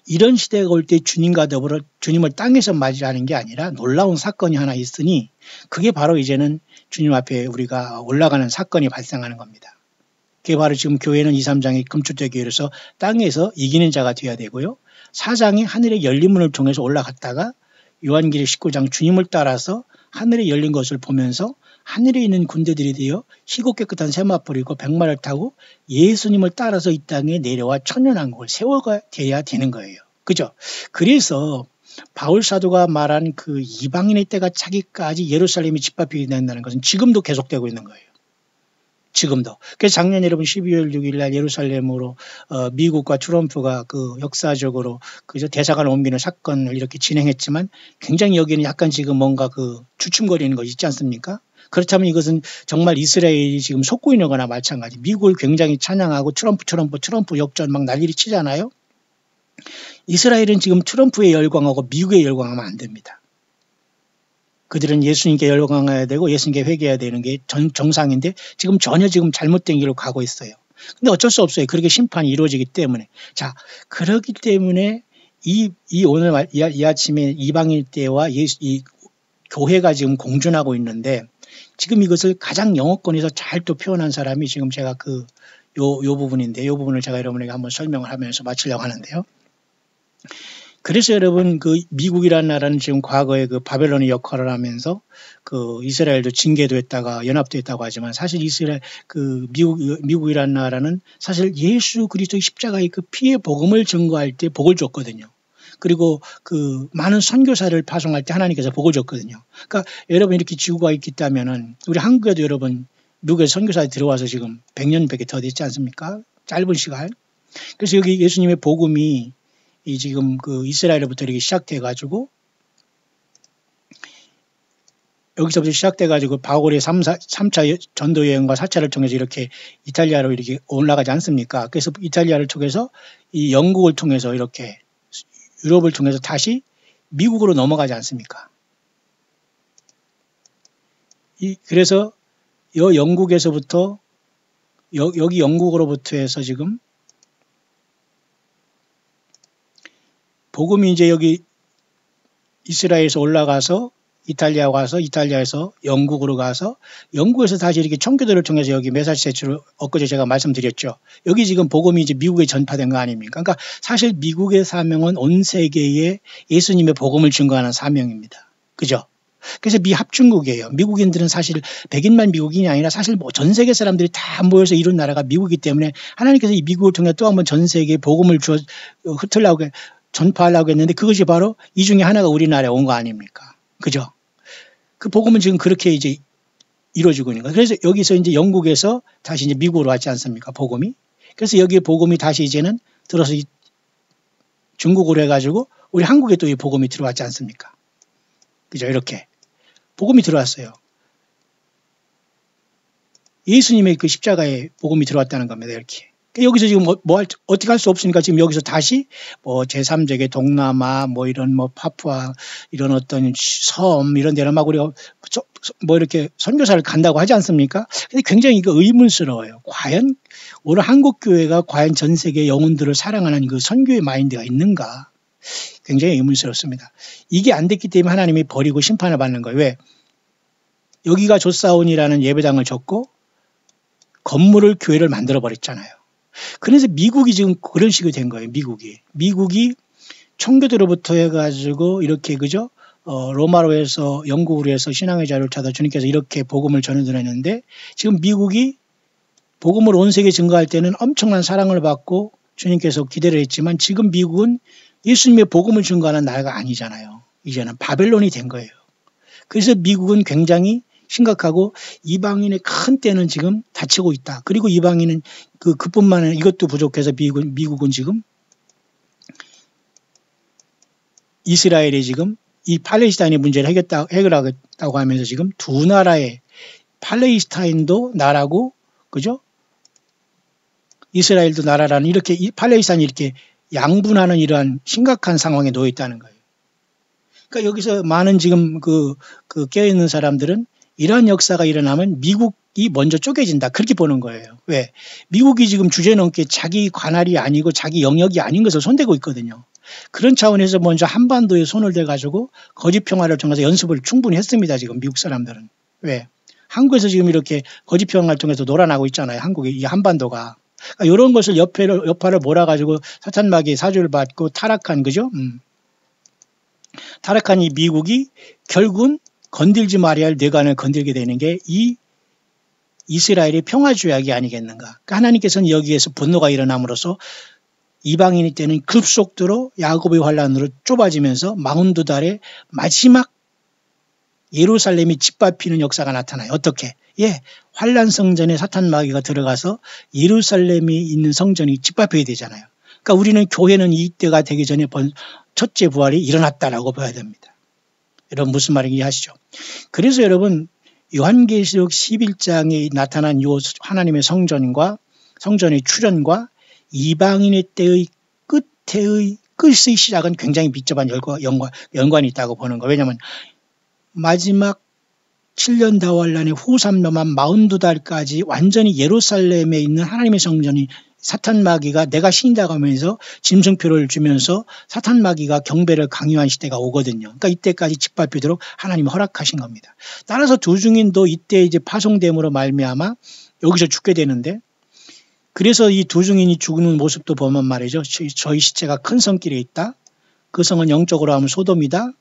이런 시대가 올 때 주님과 더불어 주님을 땅에서 맞이하는 게 아니라 놀라운 사건이 하나 있으니 그게 바로 이제는 주님 앞에 우리가 올라가는 사건이 발생하는 겁니다. 그게 바로 지금 교회는 2, 3장의 금축대교회로서 땅에서 이기는 자가 되어야 되고요. 4장이 하늘의 열린 문을 통해서 올라갔다가 요한계시록 19장 주님을 따라서 하늘에 열린 것을 보면서 하늘에 있는 군대들이 되어 희고 깨끗한 세마포리고 백마를 타고 예수님을 따라서 이 땅에 내려와 천년왕국을 세워가 돼야 되는 거예요. 그죠? 그래서 바울 사도가 말한 그 이방인의 때가 차기까지 예루살렘이 집합이 된다는 것은 지금도 계속되고 있는 거예요. 지금도. 그래서 작년 여러분 12월 6일 날 예루살렘으로 미국과 트럼프가 그 역사적으로 그저 대사관을 옮기는 사건을 이렇게 진행했지만 굉장히 여기는 약간 지금 뭔가 그 주춤거리는 거 있지 않습니까? 그렇다면 이것은 정말 이스라엘이 지금 속고 있는 거나 마찬가지. 미국을 굉장히 찬양하고 트럼프 역전 막 난리를 치잖아요. 이스라엘은 지금 트럼프에 열광하고 미국에 열광하면 안 됩니다. 그들은 예수님께 열광해야 되고 예수님께 회개해야 되는 게 정상인데 지금 전혀 지금 잘못된 길로 가고 있어요. 근데 어쩔 수 없어요. 그렇게 심판이 이루어지기 때문에. 자, 그렇기 때문에 이 오늘 이 아침에 이방인 때와 이 교회가 지금 공존하고 있는데 지금 이것을 가장 영어권에서 잘 또 표현한 사람이 지금 제가 요 부분인데 요 부분을 제가 여러분에게 한번 설명을 하면서 마치려고 하는데요. 그래서 여러분 그 미국이라는 나라는 지금 과거에 그 바벨론의 역할을 하면서 그 이스라엘도 징계도 했다가 연합도 했다고 하지만 사실 이스라엘 그 미국이라는 나라는 사실 예수 그리스도의 십자가의 그 피의 복음을 증거할 때 복을 줬거든요. 그리고 그 많은 선교사를 파송할 때 하나님께서 복을 줬거든요. 그러니까 여러분 이렇게 지구가 있다면은 우리 한국에도 여러분 미국에 선교사들이 들어와서 지금 100년밖에 더 됐지 않습니까? 짧은 시간. 그래서 여기 예수님의 복음이 이 지금 그 이스라엘로부터 이렇게 시작돼 가지고 여기서부터 시작돼 가지고 바울의 3차 전도 여행과 4차를 통해서 이렇게 이탈리아로 이렇게 올라가지 않습니까? 그래서 이탈리아를 통해서 이 영국을 통해서 이렇게 유럽을 통해서 다시 미국으로 넘어가지 않습니까? 그래서 영국에서부터 여기 영국으로부터 해서 지금 복음이 이제 여기 이스라엘에서 올라가서 이탈리아 가서 이탈리아에서 영국으로 가서 영국에서 다시 이렇게 청교도를 통해서 여기 메사추세츠로 엊그제 제가 말씀드렸죠. 여기 지금 복음이 이제 미국에 전파된 거 아닙니까? 그러니까 사실 미국의 사명은 온 세계에 예수님의 복음을 증거하는 사명입니다. 그죠? 그래서 미합중국이에요. 미국인들은 사실 백인만 미국인이 아니라 사실 뭐 전 세계 사람들이 다 모여서 이룬 나라가 미국이기 때문에 하나님께서 이 미국을 통해 또 한번 전 세계에 복음을 흩으려고 전파하려고 했는데 그것이 바로 이 중에 하나가 우리나라에 온 거 아닙니까? 그죠? 그 복음은 지금 그렇게 이제 이루어지고 있는 거예요. 그래서 여기서 이제 영국에서 다시 이제 미국으로 왔지 않습니까? 복음이. 그래서 여기에 복음이 다시 이제는 들어서 중국으로 해가지고 우리 한국에 또 이 복음이 들어왔지 않습니까? 그죠? 이렇게. 복음이 들어왔어요. 예수님의 그 십자가에 복음이 들어왔다는 겁니다. 이렇게. 여기서 지금 어떻게 할 수 없으니까 지금 여기서 다시 뭐 제3세계 동남아 뭐 이런 뭐 파푸아 이런 어떤 섬 이런 데는 막 우리가 뭐 이렇게 선교사를 간다고 하지 않습니까? 근데 굉장히 이거 의문스러워요. 과연 오늘 한국교회가 과연 전 세계 영혼들을 사랑하는 그 선교의 마인드가 있는가? 굉장히 의문스럽습니다. 이게 안 됐기 때문에 하나님이 버리고 심판을 받는 거예요. 왜? 여기가 조사온이라는 예배당을 줬고 건물을 교회를 만들어 버렸잖아요. 그래서 미국이 지금 그런 식이 된 거예요. 미국이 청교도로부터 해가지고 이렇게 그죠? 로마로 해서 영국으로 해서 신앙의 자유를 찾아 주님께서 이렇게 복음을 전해드렸는데 지금 미국이 복음을 온 세계에 증거할 때는 엄청난 사랑을 받고 주님께서 기대를 했지만 지금 미국은 예수님의 복음을 증거하는 나라가 아니잖아요. 이제는 바벨론이 된 거예요. 그래서 미국은 굉장히 심각하고 이방인의 큰 때는 지금 닫히고 있다. 그리고 이방인은 그뿐만 아니라 이것도 부족해서 미국은 지금 이스라엘이 지금 이 팔레스타인의 문제를 해결하겠다고 하면서 지금 두 나라의 팔레스타인도 나라고 그죠? 이스라엘도 나라라는 이렇게 팔레스타인이 이렇게 양분하는 이러한 심각한 상황에 놓여 있다는 거예요. 그러니까 여기서 많은 지금 깨어있는 사람들은 이러한 역사가 일어나면 미국이 먼저 쪼개진다. 그렇게 보는 거예요. 왜? 미국이 지금 주제넘게 자기 관할이 아니고 자기 영역이 아닌 것을 손대고 있거든요. 그런 차원에서 먼저 한반도에 손을 대가지고 거짓 평화를 통해서 연습을 충분히 했습니다. 지금 미국 사람들은. 왜? 한국에서 지금 이렇게 거짓평화를 통해서 놀아나고 있잖아요. 한국의 이 한반도가. 그러니까 이런 것을 여파를 몰아가지고 사탄마귀의 사주를 받고 타락한, 그죠? 타락한 이 미국이 결국은 건들지 말아야 할 뇌관을 건들게 되는 게 이 이스라엘의 평화조약이 아니겠는가. 그러니까 하나님께서는 여기에서 분노가 일어남으로써 이방인이 때는 급속도로 야곱의 환란으로 좁아지면서 42달의 마지막 예루살렘이 짓밟히는 역사가 나타나요. 어떻게? 예, 환란 성전에 사탄 마귀가 들어가서 예루살렘이 있는 성전이 짓밟혀야 되잖아요. 그러니까 우리는 교회는 이때가 되기 전에 첫째 부활이 일어났다라고 봐야 됩니다. 여러분 무슨 말인지 이해하시죠? 그래서 여러분 요한계시록 11장에 나타난 요 하나님의 성전의 출현과 이방인의 때의 끝의 시작은 굉장히密접한 연관이 있다고 보는 거예요. 왜냐하면 마지막 7년 다환란의 후삼넘한 42달까지 완전히 예루살렘에 있는 하나님의 성전이 사탄마귀가 내가 신이라고 하면서 짐승표를 주면서 사탄마귀가 경배를 강요한 시대가 오거든요. 그러니까 이때까지 짓밟히도록 하나님이 허락하신 겁니다. 따라서 두 증인도 이때 이제 파송됨으로 말미암아 여기서 죽게 되는데, 그래서 이 두 증인이 죽는 모습도 보면 말이죠. 저희 시체가 큰 성길에 있다. 그 성은 영적으로 하면 소돔이다.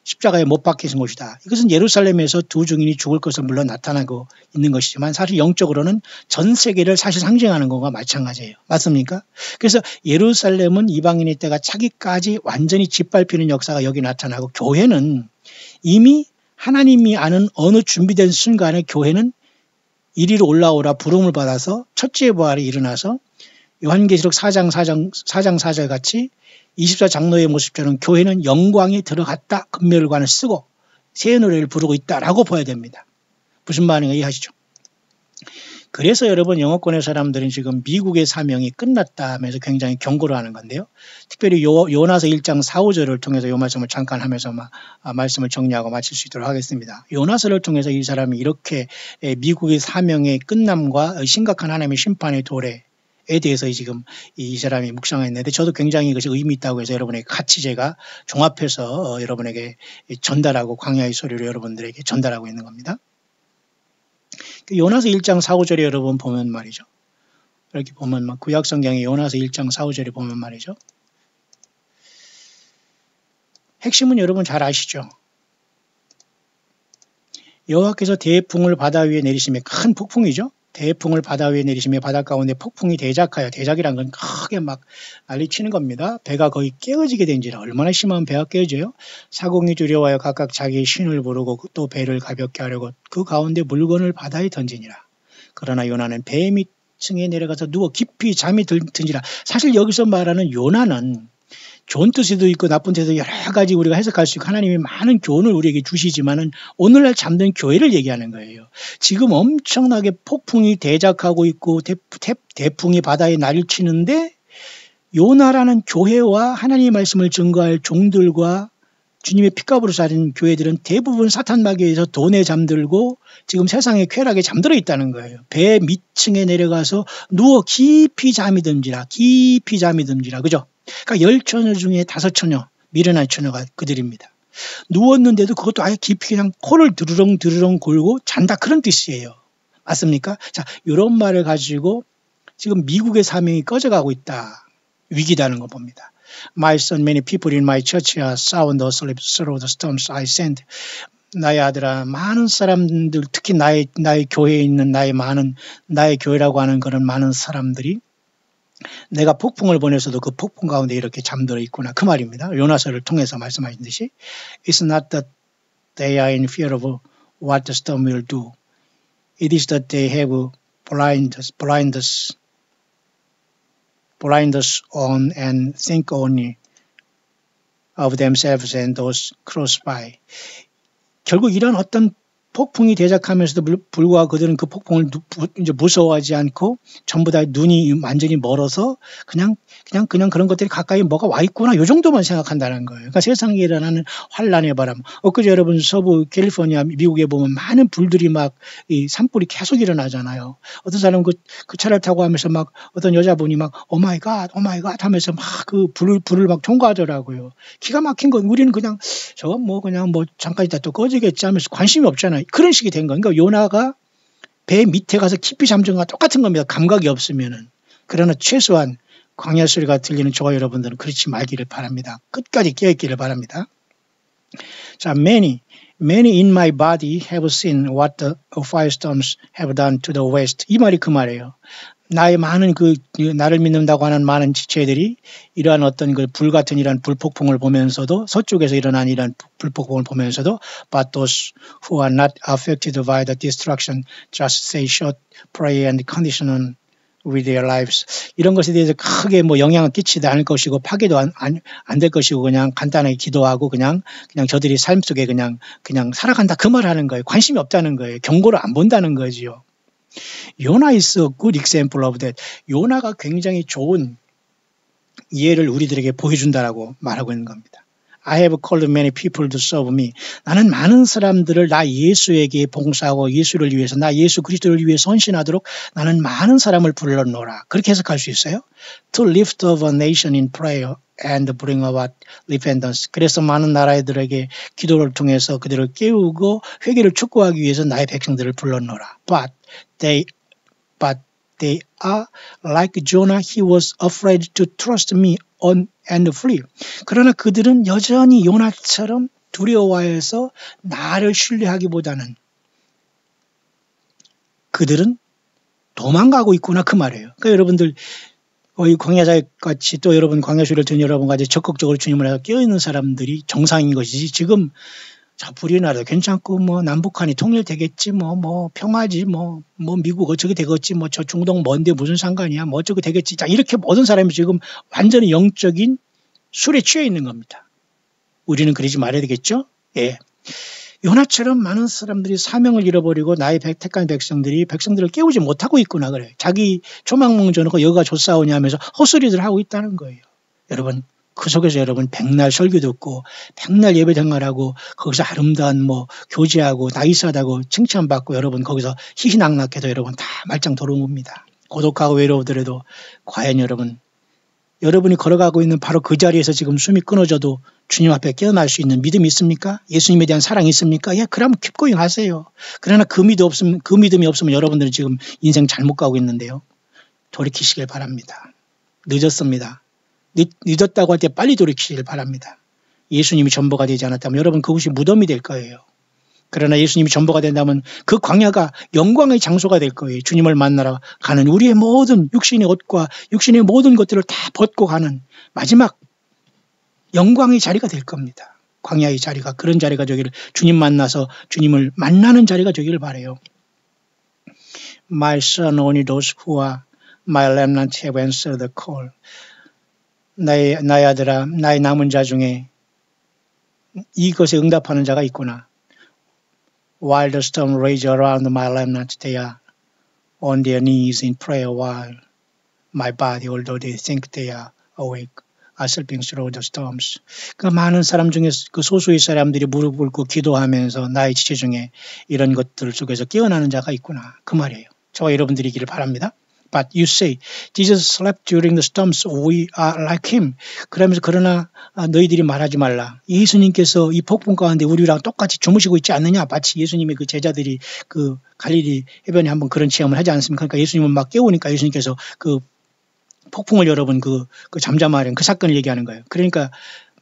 십자가에 못 박히신 곳이다. 이것은 예루살렘에서 두 증인이 죽을 것을 물론 나타나고 있는 것이지만 사실 영적으로는 전 세계를 사실 상징하는 것과 마찬가지예요. 맞습니까? 그래서 예루살렘은 이방인의 때가 차기까지 완전히 짓밟히는 역사가 여기 나타나고, 교회는 이미 하나님이 아는 어느 준비된 순간에 교회는 이리로 올라오라 부름을 받아서 첫째 부활이 일어나서 요한계시록 4장 4절 같이 24장로의 모습처럼 교회는 영광에 들어갔다 금멸관을 쓰고 새 노래를 부르고 있다라고 봐야 됩니다. 무슨 말인가 이해하시죠? 그래서 여러분 영어권의 사람들은 지금 미국의 사명이 끝났다 하면서 굉장히 경고를 하는 건데요. 특별히 요나서 1장 4, 5절을 통해서 이 말씀을 잠깐 하면서 말씀을 정리하고 마칠 수 있도록 하겠습니다. 요나서를 통해서 이 사람이 이렇게 미국의 사명의 끝남과 심각한 하나님의 심판의 도래에 대해서 지금 이 사람이 묵상했는데, 저도 굉장히 이것이 의미 있다고 해서 여러분에게 같이 제가 종합해서 여러분에게 전달하고 광야의 소리로 여러분들에게 전달하고 있는 겁니다. 요나서 1장 4, 5절에 여러분 보면 말이죠. 이렇게 보면 구약성경의 요나서 1장 4, 5절에 보면 말이죠. 핵심은 여러분 잘 아시죠? 여호와께서 대풍을 바다 위에 내리시며, 큰 폭풍이죠. 대풍을 바다 위에 내리시며 바다 가운데 폭풍이 대작하여, 대작이란 건 크게 막 난리치는 겁니다. 배가 거의 깨어지게 된지라. 얼마나 심하면 배가 깨어져요? 사공이 두려워하여 각각 자기의 신을 부르고 또 배를 가볍게 하려고 그 가운데 물건을 바다에 던지니라. 그러나 요나는 배 밑층에 내려가서 누워 깊이 잠이 든지라. 사실 여기서 말하는 요나는 좋은 뜻에도 있고 나쁜 뜻에도 여러 가지 우리가 해석할 수 있고 하나님이 많은 교훈을 우리에게 주시지만은 오늘날 잠든 교회를 얘기하는 거예요. 지금 엄청나게 폭풍이 대작하고 있고 대풍이 바다에 날치는데 요나라는 교회와 하나님의 말씀을 증거할 종들과 주님의 핏값으로 살인 교회들은 대부분 사탄 마귀에서 돈에 잠들고 지금 세상의 쾌락에 잠들어 있다는 거예요. 배 밑층에 내려가서 누워 깊이 잠이 든지라. 그죠? 그러니까 10처녀 중에 5처녀, 미련한 처녀가 그들입니다. 누웠는데도 그것도 아예 깊이 그냥 코를 드르렁 골고 잔다, 그런 뜻이에요. 맞습니까? 자, 이런 말을 가지고 지금 미국의 사명이 꺼져가고 있다. 위기다는 거 봅니다. My son, many people in my church are sound asleep through the storms I send. 나의 아들아, 많은 사람들, 특히 나의 교회에 있는 나의 교회라고 하는 그런 많은 사람들이 내가 폭풍을 보내서도 그 폭풍 가운데 이렇게 잠들어 있구나, 그 말입니다. 요나서를 통해서 말씀하신 듯이 It's not that they are in fear of what the storm will do. It is that they have blinders on and think only of themselves and those close by. 결국 이런 어떤 폭풍이 대작하면서도 불구하고 그들은 그 폭풍을 이제 무서워하지 않고 전부 다 눈이 완전히 멀어서 그냥 그런 것들이 가까이 뭐가 와 있구나, 요 정도만 생각한다는 거예요. 그러니까 세상에 일어나는 환란의 바람. 엊그제 여러분 서부 캘리포니아 미국에 보면 많은 불들이 막 이 산불이 계속 일어나잖아요. 어떤 사람은 그 차를 타고 하면서 막 어떤 여자분이 막 오 마이 갓 하면서 막 그 불을 막 통과하더라고요. 기가 막힌 건 우리는 그냥 저건 뭐 그냥 뭐 잠깐 있다 또 꺼지겠지 하면서 관심이 없잖아요. 그런 식이 된 거예요. 그러니까 요나가 배 밑에 가서 깊이 잠든 거와 똑같은 겁니다. 감각이 없으면은. 그러나 최소한 광야 소리가 들리는 저와 여러분들은 그렇지 말기를 바랍니다. 끝까지 깨어있기를 바랍니다. 자, many in my body have seen what the firestorms have done to the west. 이 말이 그 말이에요. 나의 많은 나를 믿는다고 하는 많은 지체들이 이러한 어떤 그 불같은 이러한 불폭풍을 보면서도 서쪽에서 일어난 이러한 불폭풍을 보면서도 but those who are not affected by the destruction just say short pray and condition with their lives. 이런 것에 대해서 크게 뭐 영향을 끼치지 않을 것이고 파괴도 안 될 것이고 그냥 간단하게 기도하고 그냥 저들이 삶 속에 그냥 살아간다 그 말 하는 거예요. 관심이 없다는 거예요. 경고를 안 본다는 거지요. 요나 is a good example of that. 요나가 굉장히 좋은 예를 우리들에게 보여준다라고 말하고 있는 겁니다. I have called many people to serve me. 나는 많은 사람들을 나 예수에게 봉사하고 예수를 위해서 나 예수 그리스도를 위해 헌신하도록 나는 많은 사람을 불러놓으라. 그렇게 해석할 수 있어요. To lift up a nation in prayer and bring about repentance. 그래서 많은 나라들에게 기도를 통해서 그들을 깨우고 회개를 촉구하기 위해서 나의 백성들을 불러놓으라. But they are like Jonah. He was afraid to trust me on and flee. 그러나 그들은 여전히 요나처럼 두려워해서 나를 신뢰하기보다는 그들은 도망가고 있구나 그 말이에요. 그러니까 여러분들 이 광야자같이 또 여러분 광야쇼를 듣는 여러분같이 적극적으로 주님을 해서 깨어있는 사람들이 정상인 것이지 지금 자, 불이 나도 괜찮고, 뭐, 남북한이 통일되겠지, 뭐, 평화지, 뭐, 미국 어쩌게 되겠지, 뭐, 저 중동 먼데 무슨 상관이야, 뭐, 어쩌게 되겠지. 자, 이렇게 모든 사람이 지금 완전히 영적인 술에 취해 있는 겁니다. 우리는 그러지 말아야 되겠죠? 예. 요나처럼 많은 사람들이 사명을 잃어버리고 나의 택한 백성들을 깨우지 못하고 있구나, 그래요. 자기 조망몽전하고 여가 좋사오냐 하면서 헛소리들 하고 있다는 거예요. 여러분. 그 속에서 여러분 백날 설교 듣고 백날 예배 생활하고 거기서 아름다운 뭐 교제하고 나이스하다고 칭찬받고 여러분 거기서 희희낙낙해도 여러분 다 말짱 돌아온 겁니다. 고독하고 외로우더라도 과연 여러분이 걸어가고 있는 바로 그 자리에서 지금 숨이 끊어져도 주님 앞에 깨어날 수 있는 믿음이 있습니까? 예수님에 대한 사랑이 있습니까? 예, 그러면 킵고잉 하세요. 그러나 그 믿음이 없으면 여러분들은 지금 인생 잘못 가고 있는데요. 돌이키시길 바랍니다. 늦었습니다. 늦었다고 할 때 빨리 돌이키시길 바랍니다. 예수님이 전부가 되지 않았다면 여러분 그곳이 무덤이 될 거예요. 그러나 예수님이 전부가 된다면 그 광야가 영광의 장소가 될 거예요. 주님을 만나러 가는 우리의 모든 육신의 옷과 육신의 모든 것들을 다 벗고 가는 마지막 영광의 자리가 될 겁니다. 광야의 자리가 그런 자리가 되기를 주님 만나서 주님을 만나는 자리가 되기를 바라요. My son, only those who are my remnant have answered the call. 나의 아들아, 나의 남은 자 중에 이것에 응답하는 자가 있구나. While the storm rage around my remnant, they are on their knees in prayer while my body, although they think they are awake, are sleeping through the storms. 그 많은 사람 중에 그 소수의 사람들이 무릎 꿇고 기도하면서 나의 지체 중에 이런 것들 속에서 깨어나는 자가 있구나. 그 말이에요. 저와 여러분들이기를 바랍니다. But you say, Jesus slept during the storms. We are like him. 그러나 너희들이 말하지 말라. 예수님께서 이 폭풍 가운데 우리랑 똑같이 주무시고 있지 않느냐. 마치 예수님의 그 제자들이 그 갈릴리 해변에 한번 그런 체험을 하지 않습니까? 그러니까 예수님은 막 깨우니까 예수님께서 그 폭풍을 여러분 그 잠잠하는 그 사건을 얘기하는 거예요. 그러니까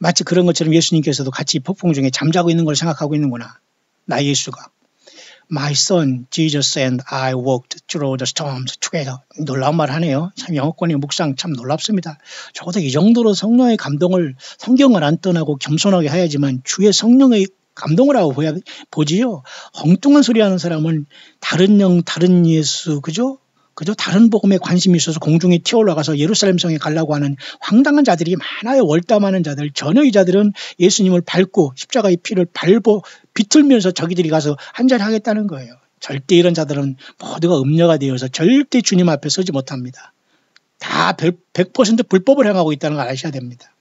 마치 그런 것처럼 예수님께서도 같이 폭풍 중에 잠자고 있는 걸 생각하고 있는구나. 나 예수가. My son, Jesus and I walked through the storms together. 놀라운 말 하네요. 참 영어권의 묵상 참 놀랍습니다. 적어도 이 정도로 성령의 감동을 성경을 안 떠나고 겸손하게 해야지만 주의 성령의 감동을 하고 보지요. 엉뚱한 소리 하는 사람은 다른 영, 다른 예수, 그죠? 다른 복음에 관심이 있어서 공중에 튀어올라가서 예루살렘 성에 가려고 하는 황당한 자들이 많아요. 월담하는 자들. 전혀 이 자들은 예수님을 밟고 십자가의 피를 비틀면서 저기들이 가서 한자리 하겠다는 거예요. 절대 이런 자들은 모두가 음녀가 되어서 절대 주님 앞에 서지 못합니다. 다 100% 불법을 행하고 있다는 걸 아셔야 됩니다.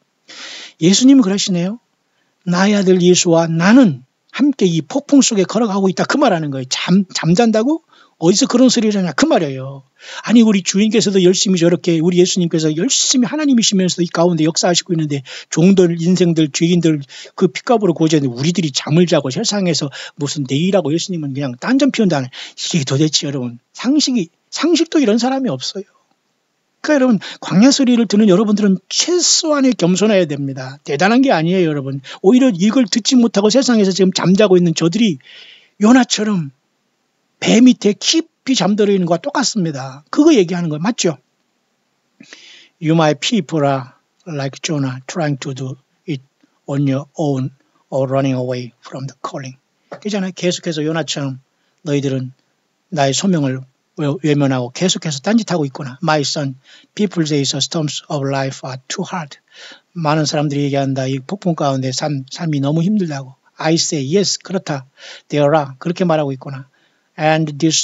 예수님은 그러시네요. 나의 아들 예수와 나는 함께 이 폭풍 속에 걸어가고 있다. 그 말하는 거예요. 잠잔다고? 어디서 그런 소리를 하냐 그 말이에요. 아니 우리 주인께서도 열심히 저렇게 우리 예수님께서 열심히 하나님이시면서 이 가운데 역사하시고 있는데 종들 인생들 죄인들 그 핏값으로 고지했는데 우리들이 잠을 자고 세상에서 무슨 내일하고 예수님은 그냥 딴전 피운다는 이게 도대체 여러분 상식도 이런 사람이 없어요. 그러니까 여러분 광야 소리를 듣는 여러분들은 최소한의 겸손해야 됩니다. 대단한 게 아니에요 여러분. 오히려 이걸 듣지 못하고 세상에서 지금 잠자고 있는 저들이 요나처럼 배 밑에 깊이 잠들어 있는 것과 똑같습니다. 그거 얘기하는 거 맞죠? You my people are like Jonah trying to do it on your own or running away from the calling. 그잖아요. 계속해서 요나처럼 너희들은 나의 소명을 외면하고 계속해서 딴짓하고 있구나. My son, people say the storms of life are too hard. 많은 사람들이 얘기한다. 이 폭풍 가운데 삶이 너무 힘들다고. I say yes, 그렇다. There are, 그렇게 말하고 있구나. And these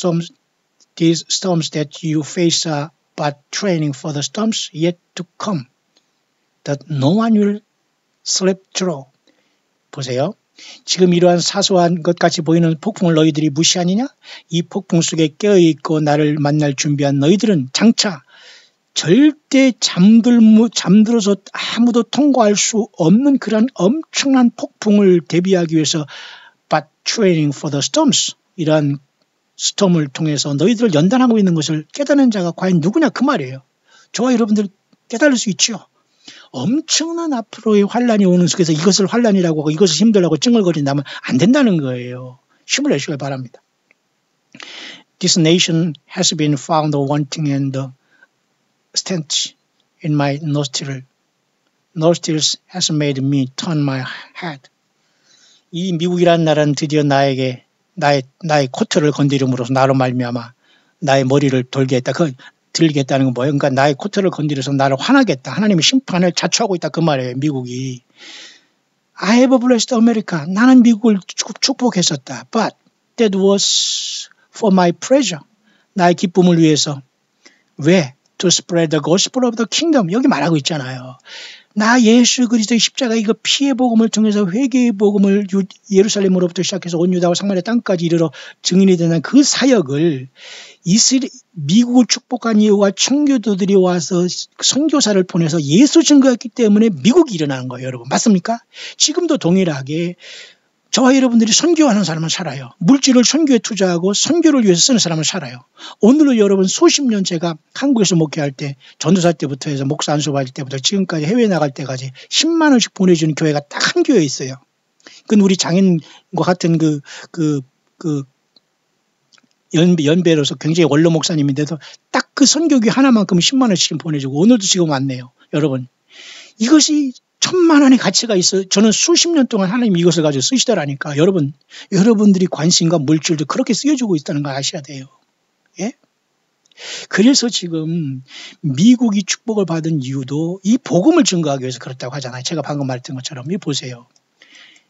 storms that you face are but training for the storms yet to come. That no one will slip through. 보세요. 지금 이러한 사소한 것 같이 보이는 폭풍을 너희들이 무시하느냐? 이 폭풍 속에 깨어있고 나를 만날 준비한 너희들은 장차 절대 잠들어서 아무도 통과할 수 없는 그런 엄청난 폭풍을 대비하기 위해서 but training for the storms 이러한 스톰을 통해서 너희들을 연단하고 있는 것을 깨닫는 자가 과연 누구냐 그 말이에요. 저와 여러분들 깨달을 수 있죠. 엄청난 앞으로의 환란이 오는 속에서 이것을 환란이라고 하고 이것을 힘들다고 찡얼거린다면 안 된다는 거예요. 힘을 내시길 바랍니다. This nation has been found wanting and stench in my nostrils has made me turn my head. 이 미국이라는 나라는 드디어 나의 코트를 건드림으로써 나로 말미암아 나의 머리를 들겠다는 건 뭐예요? 그러니까 나의 코트를 건드려서 나를 화나겠다. 하나님의 심판을 자초하고 있다. 그 말이에요. 미국이. I have blessed America. 나는 미국을 축복했었다. But that was for my pleasure. 나의 기쁨을 위해서. 왜? To spread the gospel of the kingdom. 여기 말하고 있잖아요. 나 예수 그리스도의 십자가 이거 피의 복음을 통해서 회개의 복음을 예루살렘으로부터 시작해서 온 유다와 사마리아 땅까지 이르러 증인이 되는 그 사역을 미국을 축복한 이유가 청교도들이 와서 선교사를 보내서 예수 증거했기 때문에 미국이 일어나는 거예요. 여러분 맞습니까? 지금도 동일하게 저와 여러분들이 선교하는 사람은 살아요. 물질을 선교에 투자하고 선교를 위해서 쓰는 사람은 살아요. 오늘도 여러분 수십 년 제가 한국에서 목회할 때 전도사 때부터 해서 목사 안수 받을 때부터 지금까지 해외 나갈 때까지 10만 원씩 보내주는 교회가 딱 한 교회 있어요. 그건 우리 장인과 같은 연배로서 굉장히 원로 목사님인데도 딱 그 선교기 하나만큼 10만 원씩 보내주고 오늘도 지금 왔네요. 여러분 이것이 1,000만 원의 가치가 있어요. 저는 수십 년 동안 하나님 이것을 가지고 쓰시더라니까. 여러분들이 관심과 물질도 그렇게 쓰여주고 있다는 걸 아셔야 돼요. 예? 그래서 지금 미국이 축복을 받은 이유도 이 복음을 증거하기 위해서 그렇다고 하잖아요. 제가 방금 말했던 것처럼. 이 보세요.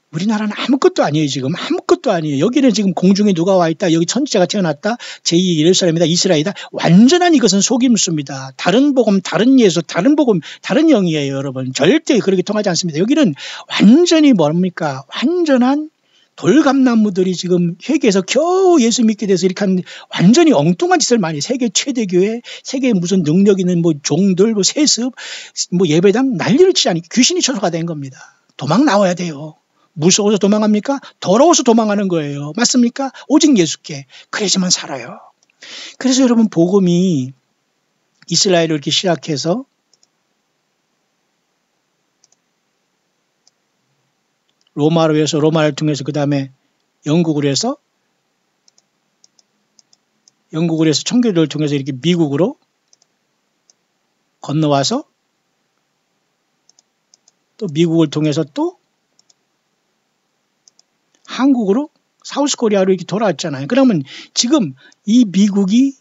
우리나라는 아무것도 아니에요. 지금 아무것도 아니에요. 여기는 지금 공중에 누가 와 있다. 여기 천지자가 태어났다. 제2 예루살렘이다. 이스라엘이다. 완전한 이것은 속임수입니다. 다른 복음, 다른 예수, 다른 복음, 다른 영이에요. 여러분. 절대 그렇게 통하지 않습니다. 여기는 완전히 뭡니까? 완전한 돌감나무들이 지금 회개해서 겨우 예수 믿게 돼서 이렇게 한 완전히 엉뚱한 짓을 많이 세계 최대 교회, 세계에 무슨 능력 있는 뭐 종들, 뭐 세습, 뭐 예배당 난리를 치지 않으니까 귀신이 처소가 된 겁니다. 도망 나와야 돼요. 무서워서 도망합니까? 더러워서 도망하는 거예요. 맞습니까? 오직 예수께. 그래야지만 살아요. 그래서 여러분 복음이 이스라엘을 이렇게 시작해서 로마로 해서 로마를 통해서 그 다음에 영국으로 해서 청교도를 통해서 이렇게 미국으로 건너와서 또 미국을 통해서 또 한국으로 사우스코리아로 이렇게 돌아왔잖아요. 그러면 지금 이 미국이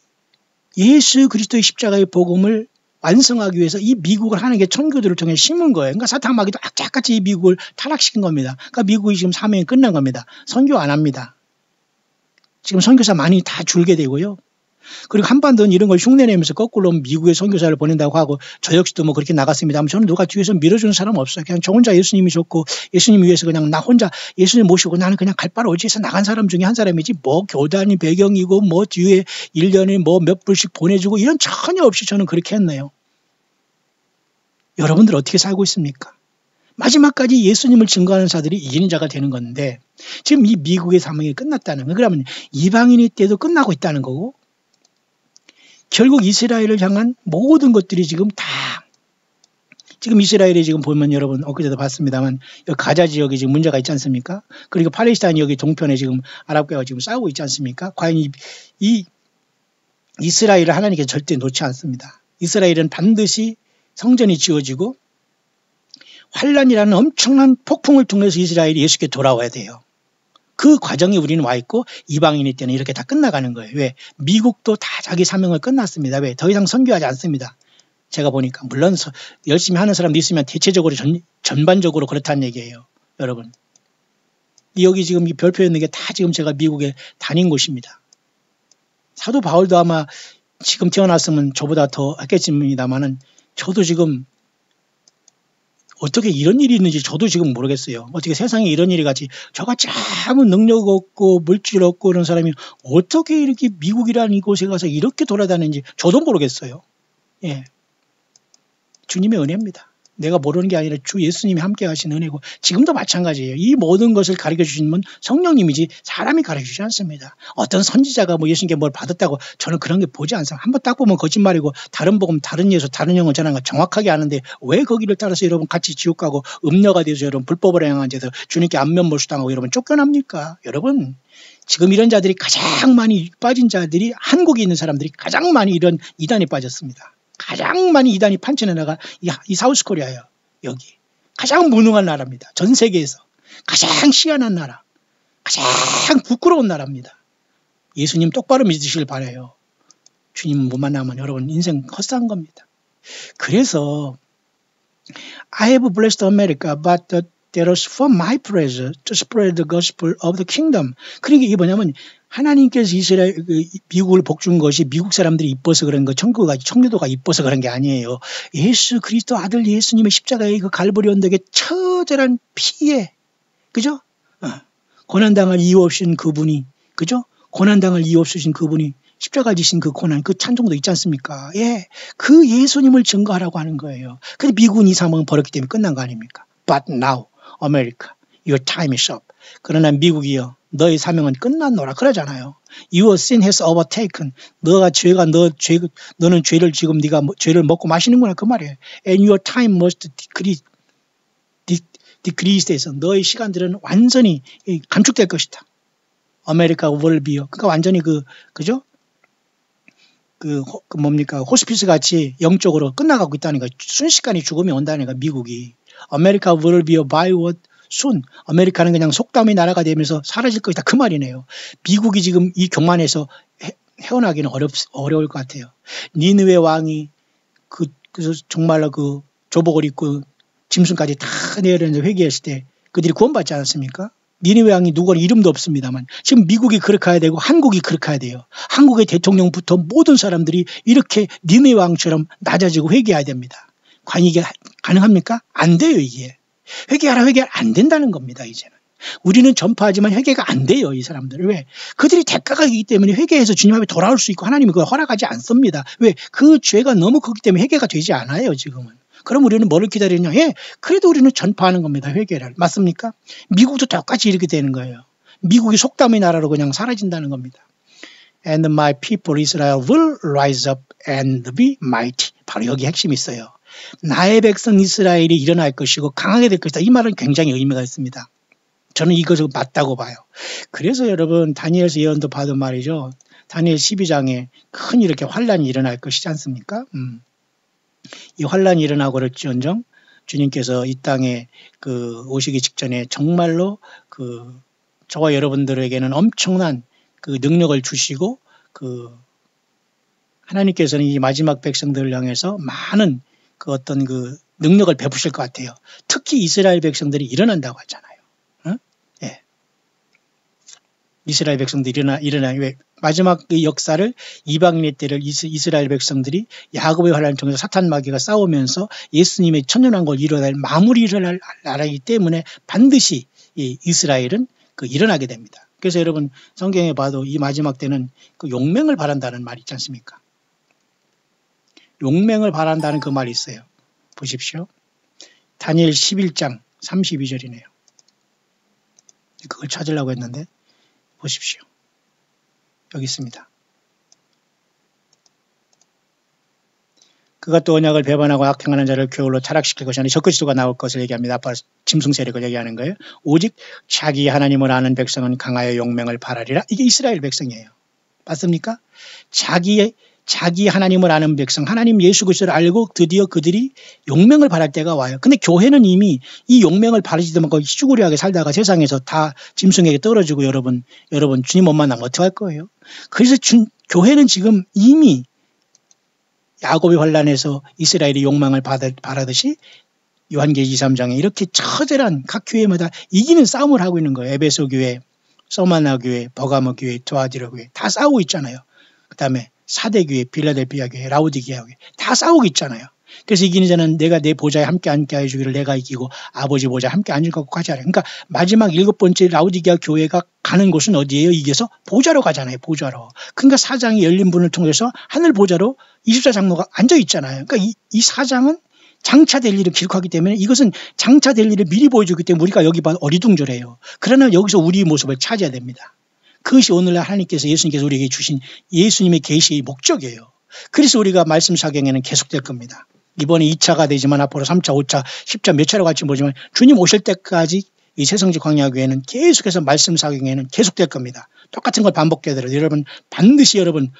예수 그리스도의 십자가의 복음을 완성하기 위해서 이 미국을 하나님께 청교도를 통해 심은 거예요. 그러니까 사탄마귀도 악착같이 이 미국을 타락시킨 겁니다. 그러니까 미국이 지금 사명이 끝난 겁니다. 선교 안 합니다. 지금 선교사 많이 다 줄게 되고요. 그리고 한반도는 이런 걸 흉내내면서 거꾸로 미국에 선교사를 보낸다고 하고 저 역시도 뭐 그렇게 나갔습니다만 저는 누가 뒤에서 밀어주는 사람 없어요. 그냥 저 혼자 예수님이 좋고 예수님 위해서 그냥 나 혼자 예수님 모시고 나는 그냥 갈 바로 어디에서 나간 사람 중에 한 사람이지 뭐 교단이 배경이고 뭐 뒤에 1년에 뭐 몇 불씩 보내주고 이런 전혀 없이 저는 그렇게 했네요. 여러분들 어떻게 살고 있습니까? 마지막까지 예수님을 증거하는 자들이 이기는 자가 되는 건데 지금 이 미국의 사명이 끝났다는 거예요. 그러면 이방인의 때도 끝나고 있다는 거고 결국 이스라엘을 향한 모든 것들이 지금 이스라엘이 지금 보면 여러분 엊그제도 봤습니다만 가자 지역에 지금 문제가 있지 않습니까? 그리고 팔레스타인 여기 동편에 지금 아랍과가 지금 싸우고 있지 않습니까? 과연 이 이스라엘을 하나님께서 절대 놓지 않습니다. 이스라엘은 반드시 성전이 지어지고 환란이라는 엄청난 폭풍을 통해서 이스라엘이 예수께 돌아와야 돼요. 그 과정에 우리는 와 있고 이방인일 때는 이렇게 다 끝나가는 거예요. 왜? 미국도 다 자기 사명을 끝났습니다. 왜? 더 이상 선교하지 않습니다. 제가 보니까 물론 열심히 하는 사람도 있으면 대체적으로 전반적으로 그렇다는 얘기예요. 여러분. 여기 지금 이 별표 있는 게 다 지금 제가 미국에 다닌 곳입니다. 사도 바울도 아마 지금 태어났으면 저보다 더 했겠습니다만은 저도 지금 어떻게 이런 일이 있는지 저도 지금 모르겠어요. 어떻게 세상에 이런 일이 같이 저같이 아무 능력 없고 물질 없고 그런 사람이 어떻게 이렇게 미국이라는 이곳에 가서 이렇게 돌아다니는지 저도 모르겠어요. 예. 주님의 은혜입니다. 내가 모르는 게 아니라 주 예수님이 함께 하신 은혜고 지금도 마찬가지예요. 이 모든 것을 가르쳐 주신 분 성령님이지 사람이 가르쳐 주지 않습니다. 어떤 선지자가 뭐 예수님께 뭘 받았다고 저는 그런 게 보지 않습니다. 한번 딱 보면 거짓말이고 다른 복음 다른 예수 다른 영혼 전하는 거 정확하게 아는데 왜 거기를 따라서 여러분 같이 지옥 가고 음녀가 돼서 여러분 불법을 행한 데서 주님께 안면몰수당하고 여러분 쫓겨납니까? 여러분 지금 이런 자들이 가장 많이 빠진 자들이 한국에 있는 사람들이 가장 많이 이런 이단에 빠졌습니다. 가장 많이 이단이 판치는 나라가 이 사우스코리아예요. 여기. 가장 무능한 나라입니다. 전 세계에서. 가장 희한한 나라. 가장 부끄러운 나라입니다. 예수님 똑바로 믿으시길 바라요. 주님 못 만나면 여러분 인생 헛산 겁니다. 그래서 I have blessed America, but that is for my pleasure to spread the gospel of the kingdom. 그러니까 이게 뭐냐면 하나님께서 미국을 복준 것이 미국 사람들이 이뻐서 그런 거, 청교도가 이뻐서 그런 게 아니에요. 예수 그리스도 아들 예수님의 십자가의 그 갈보리 언덕의 처절한 피에, 그죠? 고난당할 이유 없으신 그분이, 그죠? 고난당할 이유 없으신 그분이 십자가 지신 그 고난, 그 찬송도 있지 않습니까? 예. 그 예수님을 증거하라고 하는 거예요. 근데 미국은 이 사명은 버렸기 때문에 끝난 거 아닙니까? But now, America, your time is up. 그러나 미국이여, 너의 사명은 끝났노라 그러잖아요. Your sin has overtaken. 너는 죄를 지금 네가 죄를 먹고 마시는구나 그 말이에요. And your time must decrease 돼서 너의 시간들은 완전히 감축될 것이다. America will be. 그러니까 완전히 그죠? 뭡니까? 호스피스 같이 영적으로 끝나가고 있다는 거. 순식간에 죽음이 온다는 거, 미국이. America will be by what soon. 아메리카는 그냥 속담의 나라가 되면서 사라질 것이다. 그 말이네요. 미국이 지금 이 교만에서 헤어나기는 어려울 것 같아요. 니느웨 왕이 그래서 정말로 그 조복을 입고 짐승까지 다 내려내서 회개했을 때 그들이 구원받지 않았습니까? 니느웨 왕이 누구는 이름도 없습니다만 지금 미국이 그렇게 해야 되고 한국이 그렇게 해야 돼요. 한국의 대통령부터 모든 사람들이 이렇게 니느웨 왕처럼 낮아지고 회개해야 됩니다. 과연 이게 가능합니까? 안 돼요, 이게. 회개하라 안 된다는 겁니다, 이제는. 우리는 전파하지만 회개가 안 돼요, 이 사람들. 왜? 그들이 대가가 있기 때문에 회개해서 주님 앞에 돌아올 수 있고 하나님이 그걸 허락하지 않습니다. 왜? 그 죄가 너무 크기 때문에 회개가 되지 않아요, 지금은. 그럼 우리는 뭐를 기다리냐? 예, 그래도 우리는 전파하는 겁니다, 회개를. 맞습니까? 미국도 똑같이 이렇게 되는 거예요. 미국이 속담의 나라로 그냥 사라진다는 겁니다. And my people Israel will rise up and be mighty. 바로 여기 핵심이 있어요. 나의 백성 이스라엘이 일어날 것이고 강하게 될 것이다. 이 말은 굉장히 의미가 있습니다. 저는 이것을 맞다고 봐요. 그래서 여러분 다니엘서 예언도 받은 말이죠. 다니엘 12장에 큰 이렇게 환란이 일어날 것이지 않습니까? 이 환란이 일어나고 그럴지언정 주님께서 이 땅에 오시기 직전에 정말로 저와 여러분들에게는 엄청난 능력을 주시고 하나님께서는 이 마지막 백성들을 향해서 많은 어떤 능력을 베푸실 것 같아요. 특히 이스라엘 백성들이 일어난다고 하잖아요. 예. 이스라엘 백성들이 일어나 왜 마지막 그 역사를 이방인의 때를 이스라엘 백성들이 야곱의 환란을 통해서 사탄 마귀가 싸우면서 예수님의 천년왕국을 이뤄낼 마무리를 할 나라이기 때문에 반드시 이 이스라엘은 그 일어나게 됩니다. 그래서 여러분 성경에 봐도 이 마지막 때는 그 용맹을 바란다는 말이 있지 않습니까? 용맹을 바란다는 그 말이 있어요. 보십시오. 다니엘 11장 32절이네요. 그걸 찾으려고 했는데 보십시오. 여기 있습니다. 그가 또 언약을 배반하고 악행하는 자를 교훈로 타락시킬 것이 아니 적그리스도가 나올 것을 얘기합니다. 아빠 짐승 세력을 얘기하는 거예요. 오직 자기 하나님을 아는 백성은 강하여 용맹을 바라리라. 이게 이스라엘 백성이에요. 맞습니까? 자기 하나님을 아는 백성, 하나님 예수 그리스도를 알고 드디어 그들이 용맹을 바랄 때가 와요. 근데 교회는 이미 이 용맹을 바르지도 않고 희죽으리하게 살다가 세상에서 다 짐승에게 떨어지고 여러분 주님 못 만나면 어떡할 거예요? 그래서 교회는 지금 이미 야곱의 환란에서 이스라엘이 욕망을 바라듯이 요한계시 23장에 이렇게 처절한 각 교회마다 이기는 싸움을 하고 있는 거예요. 에베소 교회, 서마나 교회, 버가모 교회, 두아디라 교회 다 싸우고 있잖아요. 그 다음에 사대교회, 빌라델피아 교회, 라우디게아 교회 다 싸우고 있잖아요. 그래서 이기는 자는 내가 내 보좌에 함께 앉게 해주기를 내가 이기고 아버지 보좌에 함께 앉을 것고 가지 않아요. 그러니까 마지막 7번째 라우디게아 교회가 가는 곳은 어디예요? 이겨서 보좌로 가잖아요. 보좌로. 그러니까 사장이 열린 문을 통해서 하늘 보좌로 24장로가 앉아 있잖아요. 그러니까 이 사장은 장차될 일을 기록하기 때문에 이것은 장차될 일을 미리 보여주기 때문에 우리가 여기 봐 어리둥절해요. 그러나 여기서 우리의 모습을 찾아야 됩니다. 그것이 오늘날 하나님께서 예수님께서 우리에게 주신 예수님의 계시의 목적이에요. 그래서 우리가 말씀 사경에는 계속될 겁니다. 이번에 2차가 되지만 앞으로 3차, 5차, 10차 몇 차로 갈지 모르지만 주님 오실 때까지 이 새성지 광야교회는 계속해서 말씀 사경에는 계속될 겁니다. 똑같은 걸 반복되더라도 여러분 반드시 여러분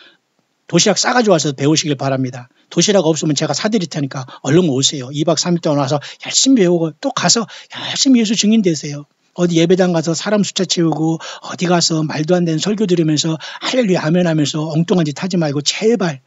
도시락 싸가지고 와서 배우시길 바랍니다. 도시락 없으면 제가 사드릴 테니까 얼른 오세요. 2박 3일 동안 와서 열심히 배우고 또 가서 열심히 예수 증인 되세요. 어디 예배당 가서 사람 숫자 채우고 어디 가서 말도 안 되는 설교 들으면서 할렐루야 아멘 하면서 엉뚱한 짓 하지 말고 제발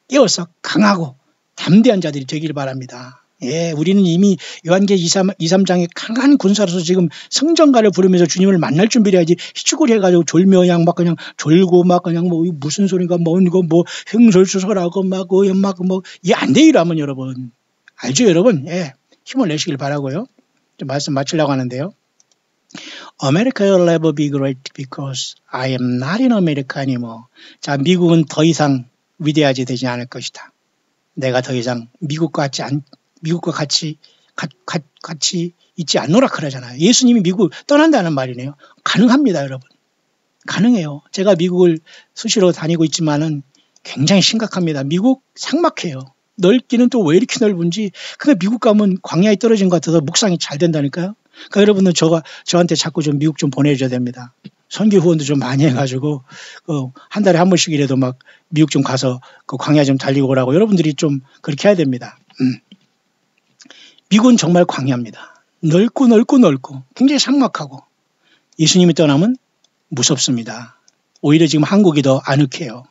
깨어서 강하고 담대한 자들이 되길 바랍니다. 예, 우리는 이미 요한계시 2~3장에 강한 군사로서 지금 성전가를 부르면서 주님을 만날 준비를 해야지 희죽을 해가지고 졸며양 막 그냥 졸고 막 그냥 뭐 무슨 소리가 뭐 이거 뭐 횡설수설하고 막 이게 안 돼 이러면 여러분 알죠 여러분? 예, 힘을 내시길 바라고요. 좀 말씀 마치려고 하는데요. America will never be great because I am not in America anymore. 자, 미국은 더 이상 위대하지 되지 않을 것이다. 내가 더 이상 미국과 같이 있지 않노라 그러잖아요. 예수님이 미국을 떠난다는 말이네요. 가능합니다, 여러분. 가능해요. 제가 미국을 수시로 다니고 있지만은 굉장히 심각합니다. 미국 삭막해요. 넓기는 또 왜 이렇게 넓은지. 근데 미국 가면 광야에 떨어진 것 같아서 묵상이 잘 된다니까요. 그러니까 여러분들 저한테 자꾸 좀 미국 좀 보내줘야 됩니다. 선교 후원도 좀 많이 해가지고 한 달에 한 번씩이라도 막 미국 좀 가서 그 광야 좀 달리고 오라고 여러분들이 좀 그렇게 해야 됩니다. 미국은 정말 광야입니다. 넓고 굉장히 삭막하고 예수님이 떠나면 무섭습니다. 오히려 지금 한국이 더 아늑해요.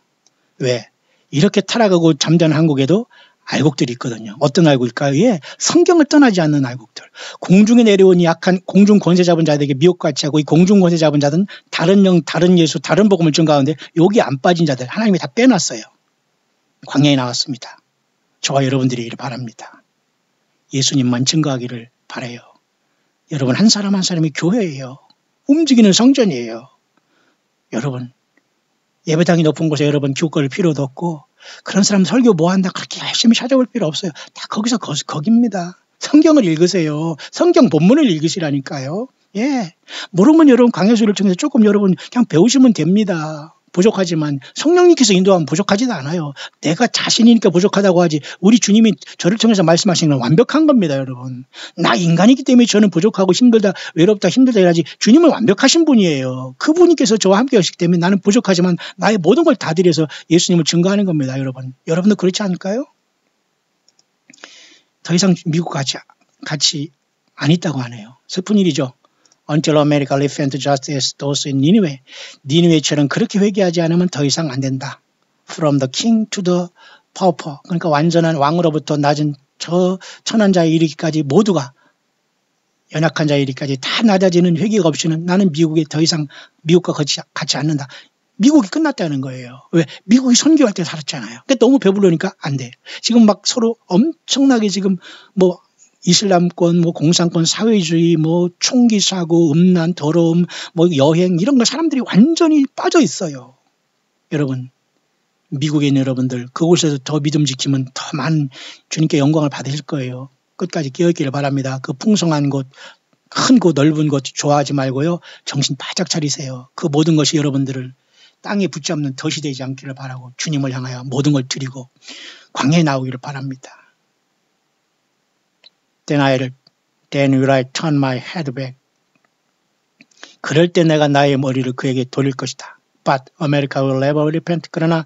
왜? 이렇게 타락하고 잠자는 한국에도 알곡들이 있거든요. 어떤 알곡일까요? 예, 성경을 떠나지 않는 알곡들. 공중에 내려온 약한 공중 권세 잡은 자들에게 미혹같이 하고 이 공중 권세 잡은 자들은 다른 영, 다른 예수, 다른 복음을 전가하는데 여기 안 빠진 자들 하나님이 다 빼놨어요. 광야에 나왔습니다. 저와 여러분들이 이를 바랍니다. 예수님만 증거하기를 바라요. 여러분 한 사람 한 사람이 교회예요. 움직이는 성전이에요. 여러분 예배당이 높은 곳에 여러분 교육할 필요도 없고 그런 사람 설교 뭐 한다 그렇게 열심히 찾아볼 필요 없어요. 다 거기서 거기입니다. 성경을 읽으세요. 성경 본문을 읽으시라니까요. 예, 모르면 여러분 강해수를 통해서 조금 여러분 그냥 배우시면 됩니다. 부족하지만 성령님께서 인도하면 부족하지도 않아요. 내가 자신이니까 부족하다고 하지 우리 주님이 저를 통해서 말씀하시는 건 완벽한 겁니다. 여러분 나 인간이기 때문에 저는 부족하고 힘들다 외롭다 힘들다 이러지 주님은 완벽하신 분이에요. 그분께서 저와 함께 하시기 때문에 나는 부족하지만 나의 모든 걸 다 드려서 예수님을 증거하는 겁니다. 여러분도 그렇지 않을까요? 더 이상 미국 같이 안 있다고 하네요. 슬픈 일이죠. Until America repent just as those in Nineveh. 니느웨처럼 그렇게 회개하지 않으면 더 이상 안 된다. From the king to the pauper. 그러니까 완전한 왕으로부터 낮은 저 천한 자에 이르기까지 모두가 연약한 자의 일까지 다 낮아지는 회개가 없이는 나는 미국에 더 이상 미국과 같이 않는다. 미국이 끝났다는 거예요. 왜? 미국이 선교할 때 살았잖아요. 근데 너무 배부르니까 안 돼. 지금 막 서로 엄청나게 지금 뭐 이슬람권, 뭐 공산권, 사회주의, 뭐 총기 사고, 음란, 더러움, 뭐 여행 이런 거 사람들이 완전히 빠져 있어요. 여러분, 미국에 있는 여러분들 그곳에서 더 믿음 지키면 더 많은 주님께 영광을 받으실 거예요. 끝까지 깨어있기를 바랍니다. 그 풍성한 곳, 큰 곳, 넓은 곳 좋아하지 말고요. 정신 바짝 차리세요. 그 모든 것이 여러분들을 땅에 붙잡는 덫이 되지 않기를 바라고 주님을 향하여 모든 걸 드리고 광야에 나오기를 바랍니다. Then will I turn my head back. 그럴 때 내가 나의 머리를 그에게 돌릴 것이다. But America will never repent. 그러나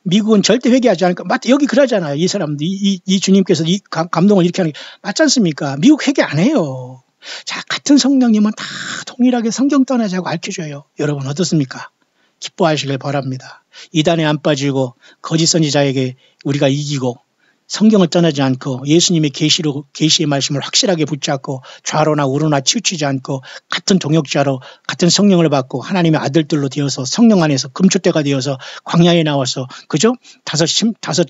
미국은 절대 회개하지 않을까. 여기 그러잖아요. 이 사람들, 이 주님께서 이 감동을 이렇게 하는 게 맞지 않습니까? 미국 회개 안 해요. 자, 같은 성령님은 다 동일하게 성경 떠나자고 알려줘요. 여러분 어떻습니까? 기뻐하시길 바랍니다. 이단에 안 빠지고 거짓 선지자에게 우리가 이기고 성경을 떠나지 않고 예수님의 계시의 말씀을 확실하게 붙잡고 좌로나 우로나 치우치지 않고 같은 동역자로 같은 성령을 받고 하나님의 아들들로 되어서 성령 안에서 금초대가 되어서 광야에 나와서 그죠? 다섯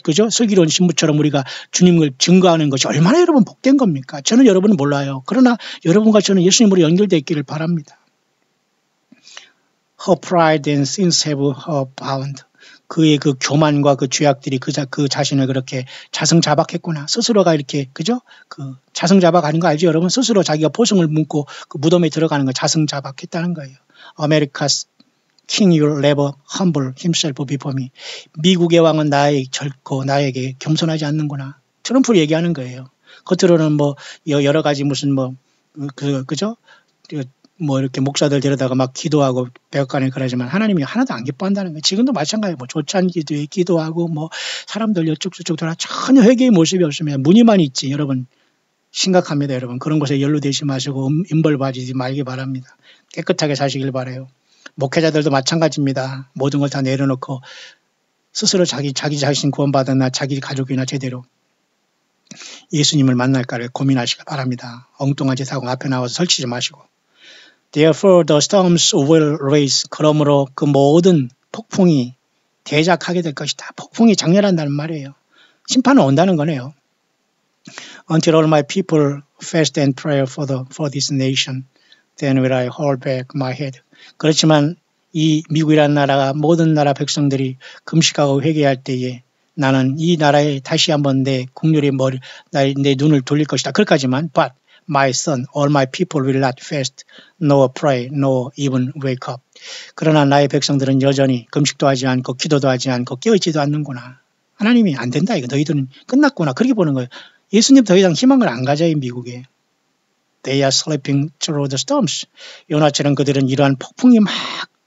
그죠? 슬기로운 신부처럼 우리가 주님을 증거하는 것이 얼마나 여러분 복된 겁니까? 저는 여러분은 몰라요. 그러나 여러분과 저는 예수님으로 연결되어 있기를 바랍니다. Her pride and sins have her bound. 그의 그 교만과 그 죄악들이 그 자신을 그렇게 자승자박했구나. 스스로가 이렇게, 그죠? 그 자승자박 아닌 거 알죠, 여러분? 스스로 자기가 포승을 묶고 그 무덤에 들어가는 거 자승자박했다는 거예요. America's king will never humble himself before me. 미국의 왕은 나에게 겸손하지 않는구나. 트럼프를 얘기하는 거예요. 겉으로는 뭐 여러 가지 무슨 그죠? 뭐 이렇게 목사들 데려다가 막 기도하고 백악관에 그러지만 하나님이 하나도 안 기뻐한다는 거예요. 지금도 마찬가지예요. 뭐 조찬 기도에 기도하고 뭐 사람들 이쪽 저쪽 돌아 전혀 회개의 모습이 없으면 무늬만 있지. 여러분 심각합니다. 여러분 그런 것에 연루되지 마시고 임벌 받지 말기 바랍니다. 깨끗하게 사시길 바라요. 목회자들도 마찬가지입니다. 모든 걸 다 내려놓고 스스로 자기 자신 구원받았나 자기 가족이나 제대로 예수님을 만날까를 고민하시길 바랍니다. 엉뚱한 짓 하고 앞에 나와서 설치지 마시고. Therefore the storms will raise. 그러므로 그 모든 폭풍이 대작하게 될 것이다. 폭풍이 장렬한다는 말이에요. 심판은 온다는 거네요. Until all my people fast and pray for this nation, then will I hold back my head. 그렇지만 이 미국이라는 나라가 모든 나라 백성들이 금식하고 회개할 때에 나는 이 나라에 다시 한번 내 국률의 내 눈을 돌릴 것이다. 그렇까지만 but My son, all my people will not fast, nor pray, nor even wake up. 그러나 나의 백성들은 여전히 금식도 하지 않고 기도도 하지 않고 깨어있지도 않는구나. 하나님이 안 된다 이거 너희들은 끝났구나 그렇게 보는 거예요. 예수님 더 이상 희망을 안 가져요 미국에. They are sleeping through the storms. 요나처럼 그들은 이러한 폭풍이 막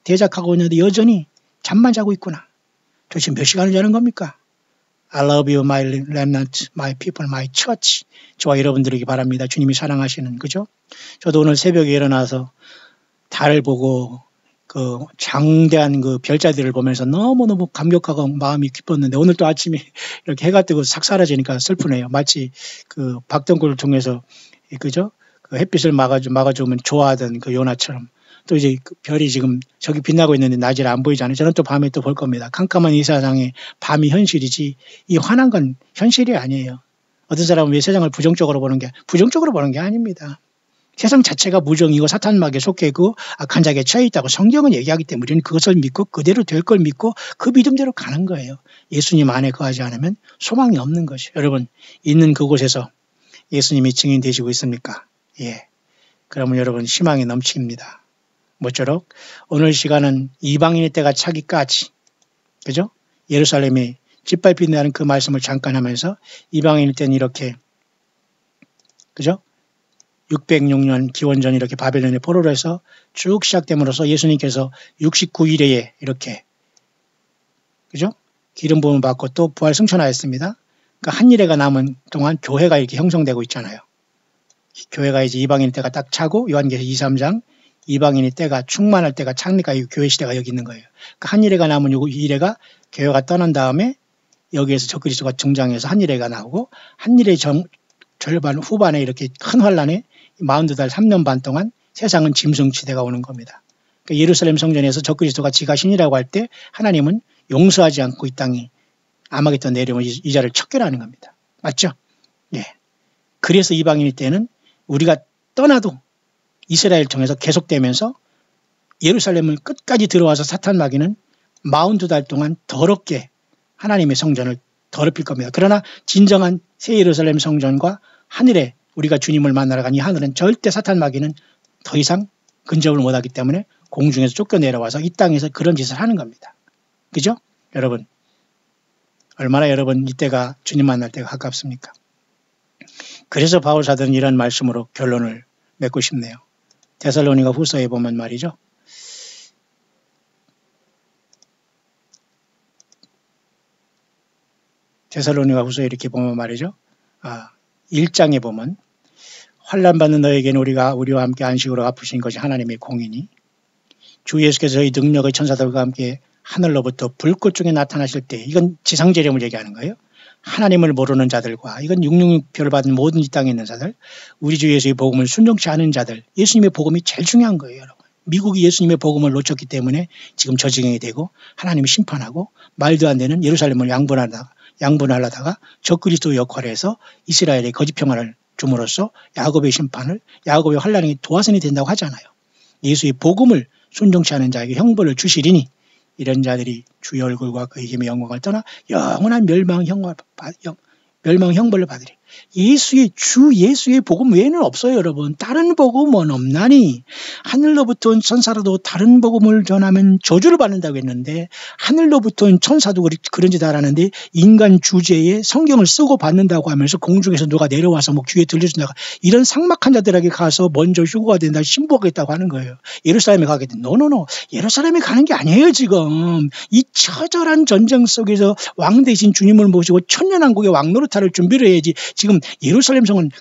대작하고 있는데 여전히 잠만 자고 있구나. 도대체 몇 시간을 자는 겁니까? I love you, my remnant, my people, my church. 저와 여러분들에게 바랍니다. 주님이 사랑하시는, 그죠? 저도 오늘 새벽에 일어나서 달을 보고 그 장대한 그 별자들을 보면서 너무너무 감격하고 마음이 기뻤는데 오늘 또 아침에 이렇게 해가 뜨고 싹 사라지니까 슬프네요. 마치 그 박덩굴을 통해서, 그죠? 그 햇빛을 막아주면 좋아하던 그 요나처럼. 또 이제 그 별이 지금 저기 빛나고 있는데 낮에 안 보이잖아요. 저는 또 밤에 또 볼 겁니다. 캄캄한 이 세상에 밤이 현실이지 이 환한 건 현실이 아니에요. 어떤 사람은 왜 세상을 부정적으로 보는 게 아닙니다. 세상 자체가 무정이고 사탄막에 속해 있고 악한 자에게 처해 있다고 성경은 얘기하기 때문에 우리는 그것을 믿고 그대로 될 걸 믿고 그 믿음대로 가는 거예요. 예수님 안에 거하지 않으면 소망이 없는 것이에요. 여러분 있는 그곳에서 예수님이 증인 되시고 있습니까? 예. 그러면 여러분 희망이 넘칩니다. 모쪼록 오늘 시간은 이방인의 때가 차기까지, 그죠? 예루살렘이 짓밟힌다는 그 말씀을 잠깐 하면서 이방인의 때는 이렇게, 그죠? 606년 기원전 이렇게 바벨론의 포로로 해서 쭉 시작됨으로써 예수님께서 69일에 이렇게, 그죠? 기름 부음을 받고 또 부활 승천하였습니다. 그러니까 한 일회가 남은 동안 교회가 이렇게 형성되고 있잖아요. 교회가 이제 이방인의 때가 딱 차고 요한계시록 2, 3장 이방인의 때가 충만할 때가 창리가 교회 시대가 여기 있는 거예요. 그러니까 한 일회가 남은 요 일회가 교회가 떠난 다음에 여기에서 적그리스도가 등장해서 한 일회가 나오고 한 일회 절반 후반에 이렇게 큰 환란에 42달 3년 반 동안 세상은 짐승치대가 오는 겁니다. 그러니까 예루살렘 성전에서 적그리스도가 지가 신이라고 할 때 하나님은 용서하지 않고 이 땅이 아마겟돈 내려오면 이 자를 척결하는 겁니다. 맞죠? 예. 그래서 이방인일 때는 우리가 떠나도 이스라엘 통해서 계속되면서 예루살렘을 끝까지 들어와서 사탄 마귀는 42달 동안 더럽게 하나님의 성전을 더럽힐 겁니다. 그러나 진정한 새 예루살렘 성전과 하늘에 우리가 주님을 만나러 간 이 하늘은 절대 사탄 마귀는 더 이상 근접을 못하기 때문에 공중에서 쫓겨내려와서 이 땅에서 그런 짓을 하는 겁니다. 그죠? 여러분, 얼마나 여러분 이때가 주님 만날 때가 가깝습니까? 그래서 바울 사도는 이런 말씀으로 결론을 맺고 싶네요. 데살로니가 후서에 보면 말이죠. 데살로니가 후서에 이렇게 보면 말이죠. 1장에 보면 환난받는 너에게는 우리와 함께 안식으로 갚으신 것이 하나님의 공이니 주 예수께서 저희 능력의 천사들과 함께 하늘로부터 불꽃 중에 나타나실 때, 이건 지상재림을 얘기하는 거예요. 하나님을 모르는 자들과, 이건 666표를 받은 모든 이 땅에 있는 자들, 우리 주 예수의 복음을 순종치 않은 자들, 예수님의 복음이 제일 중요한 거예요, 여러분. 미국이 예수님의 복음을 놓쳤기 때문에 지금 저 지경이 되고 하나님이 심판하고 말도 안 되는 예루살렘을 양분하려다가 적그리스도 역할을 해서 이스라엘의 거짓 평화를 줌으로써 야곱의 심판을, 야곱의 환란이 도화선이 된다고 하잖아요. 예수의 복음을 순종치 않은 자에게 형벌을 주시리니 이런 자들이 주의 얼굴과 그의 힘의 영광을 떠나 영원한 멸망형벌을 받으리. 예수의 복음 외에는 없어요, 여러분. 다른 복음은 없나니 하늘로부터 온 천사라도 다른 복음을 전하면 저주를 받는다고 했는데, 하늘로부터 온 천사도 그런 짓 하라는데 인간 주제에 성경을 쓰고 받는다고 하면서 공중에서 누가 내려와서 뭐 귀에 들려준다고, 이런 삭막한 자들에게 가서 먼저 휴거가 된다, 신부하겠다고 하는 거예요. 예루살렘에 가겠다. 노노노. 예루살렘에 가는 게 아니에요, 지금. 이 처절한 전쟁 속에서 왕 대신 주님을 모시고 천년왕국의 왕노릇할 준비를 해야지. 지금 예루살렘 성은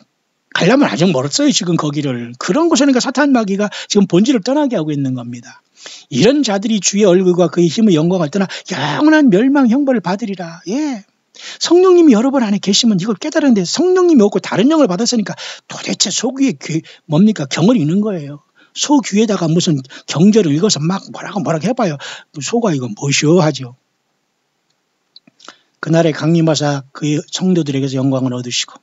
가려면 아직 멀었어요, 지금 거기를. 그런 곳에는 사탄 마귀가 지금 본질을 떠나게 하고 있는 겁니다. 이런 자들이 주의 얼굴과 그의 힘의 영광을 떠나 영원한 멸망 형벌을 받으리라. 예. 성령님이 여러분 안에 계시면 이걸 깨달았는데 성령님이 없고 다른 영을 받았으니까 도대체 속위에 뭡니까? 경을 읽는 거예요. 소 귀에다가 무슨 경절을 읽어서 막 뭐라고 해봐요. 소가 이건 뭐시오 하죠. 그날에 강림하사 그의 성도들에게서 영광을 얻으시고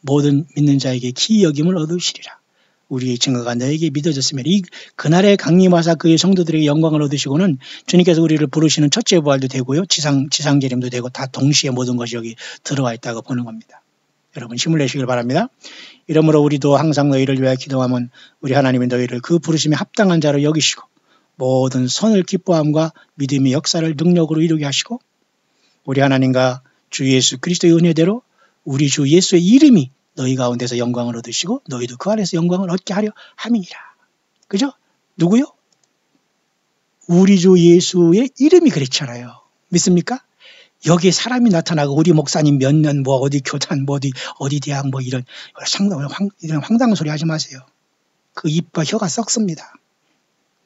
모든 믿는 자에게 기이 여김을 얻으시리라. 우리의 증거가 너에게 믿어졌으면 이 그날에 강림하사 그의 성도들에게 영광을 얻으시고는 주님께서 우리를 부르시는 첫째 부활도 되고요. 지상재림도 되고 다 동시에 모든 것이 여기 들어와 있다고 보는 겁니다. 여러분 힘을 내시길 바랍니다. 이러므로 우리도 항상 너희를 위하여 기도하면 우리 하나님이 너희를 그 부르심에 합당한 자로 여기시고 모든 선을 기뻐함과 믿음의 역사를 능력으로 이루게 하시고 우리 하나님과 주 예수 그리스도의 은혜대로 우리 주 예수의 이름이 너희 가운데서 영광을 얻으시고 너희도 그 안에서 영광을 얻게 하려 함이니라. 그죠? 누구요? 우리 주 예수의 이름이 그렇잖아요. 믿습니까? 여기에 사람이 나타나고 우리 목사님 몇 년 뭐 어디 교단 뭐 어디 대학 뭐 이런 황당한 소리 하지 마세요. 그 입과 혀가 썩습니다.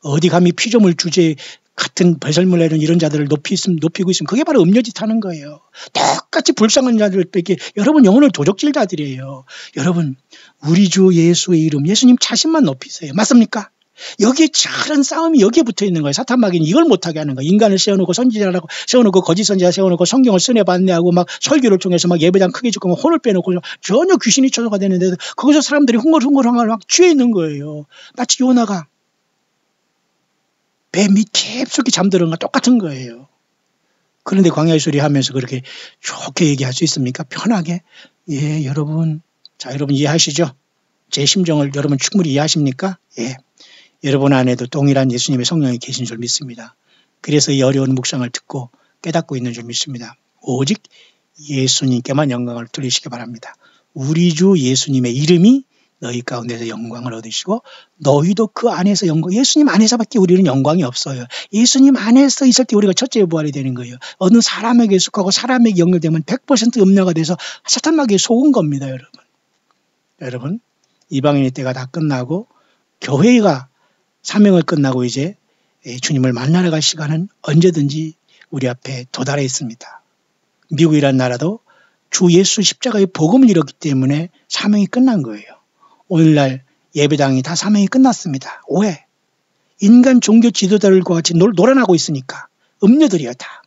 어디 감히 피조물 주제 같은 배설물 내는 이런 자들을 높이고 있으면 그게 바로 음녀짓 하는 거예요. 똑같이 불쌍한 자들밖에 여러분 영혼을 도적질 자들이에요. 여러분 우리 주 예수의 이름 예수님 자신만 높이세요. 맞습니까? 여기에 잘한 싸움이 여기에 붙어 있는 거예요. 사탄 마귀는 이걸 못하게 하는 거예요. 인간을 세워놓고 선지자라고 세워놓고 거짓 선지자 세워놓고 성경을 쓰네 받네하고 막 설교를 통해서 막 예배당 크게 짓고 막 혼을 빼놓고 전혀 귀신이 처소가 되는데 거기서 사람들이 흥얼흥얼 막 취해 있는 거예요. 마치 요나가 배 밑 깊숙이 잠드는 거 똑같은 거예요. 그런데 광야의 소리 하면서 그렇게 좋게 얘기할 수 있습니까? 편하게. 예, 여러분. 자, 여러분 이해하시죠? 제 심정을 여러분 충분히 이해하십니까? 예. 여러분 안에도 동일한 예수님의 성령이 계신 줄 믿습니다. 그래서 이 어려운 묵상을 듣고 깨닫고 있는 줄 믿습니다. 오직 예수님께만 영광을 돌리시기 바랍니다. 우리 주 예수님의 이름이 너희 가운데서 영광을 얻으시고 너희도 그 안에서 영광, 예수님 안에서밖에 우리는 영광이 없어요. 예수님 안에서 있을 때 우리가 첫째 부활이 되는 거예요. 어느 사람에게 속하고 사람에게 연결되면 100% 음녀가 돼서 사탄 마귀에 속은 겁니다. 여러분 이방인의 때가 다 끝나고 교회가 사명을 끝나고 이제 주님을 만나러 갈 시간은 언제든지 우리 앞에 도달해 있습니다. 미국이라는 나라도 주 예수 십자가의 복음을 이뤘기 때문에 사명이 끝난 거예요. 오늘날 예배당이 다 사명이 끝났습니다. 오해. 인간 종교 지도자들과 같이 놀아나고 있으니까. 음료들이요 다.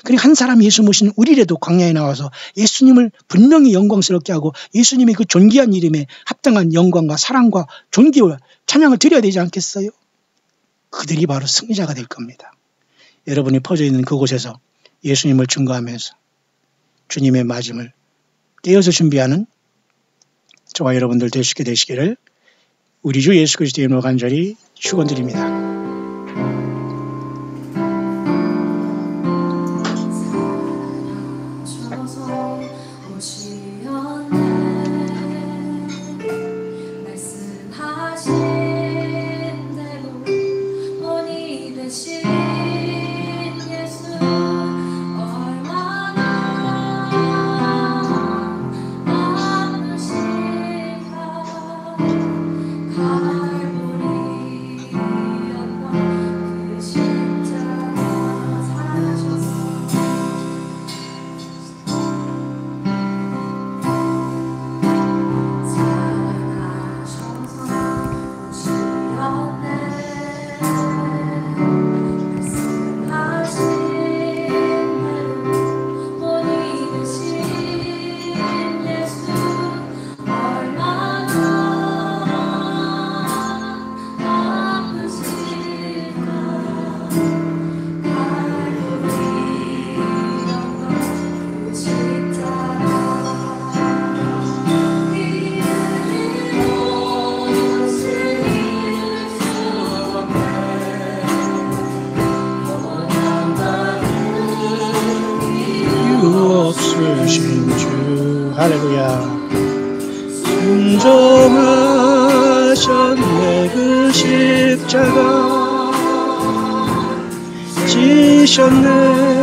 그리고 한 사람 예수 모신 우리라도 광야에 나와서 예수님을 분명히 영광스럽게 하고 예수님의 그 존귀한 이름에 합당한 영광과 사랑과 존귀와 찬양을 드려야 되지 않겠어요? 그들이 바로 승리자가 될 겁니다. 여러분이 퍼져 있는 그곳에서 예수님을 증거하면서 주님의 맞음을 깨어서 준비하는 저와 여러분들 되시게 되시기를 우리 주 예수 그리스도의 이름으로 간절히 축원드립니다. 없으신 주 할렐루야. 순종하셨네 그 십자가 지셨네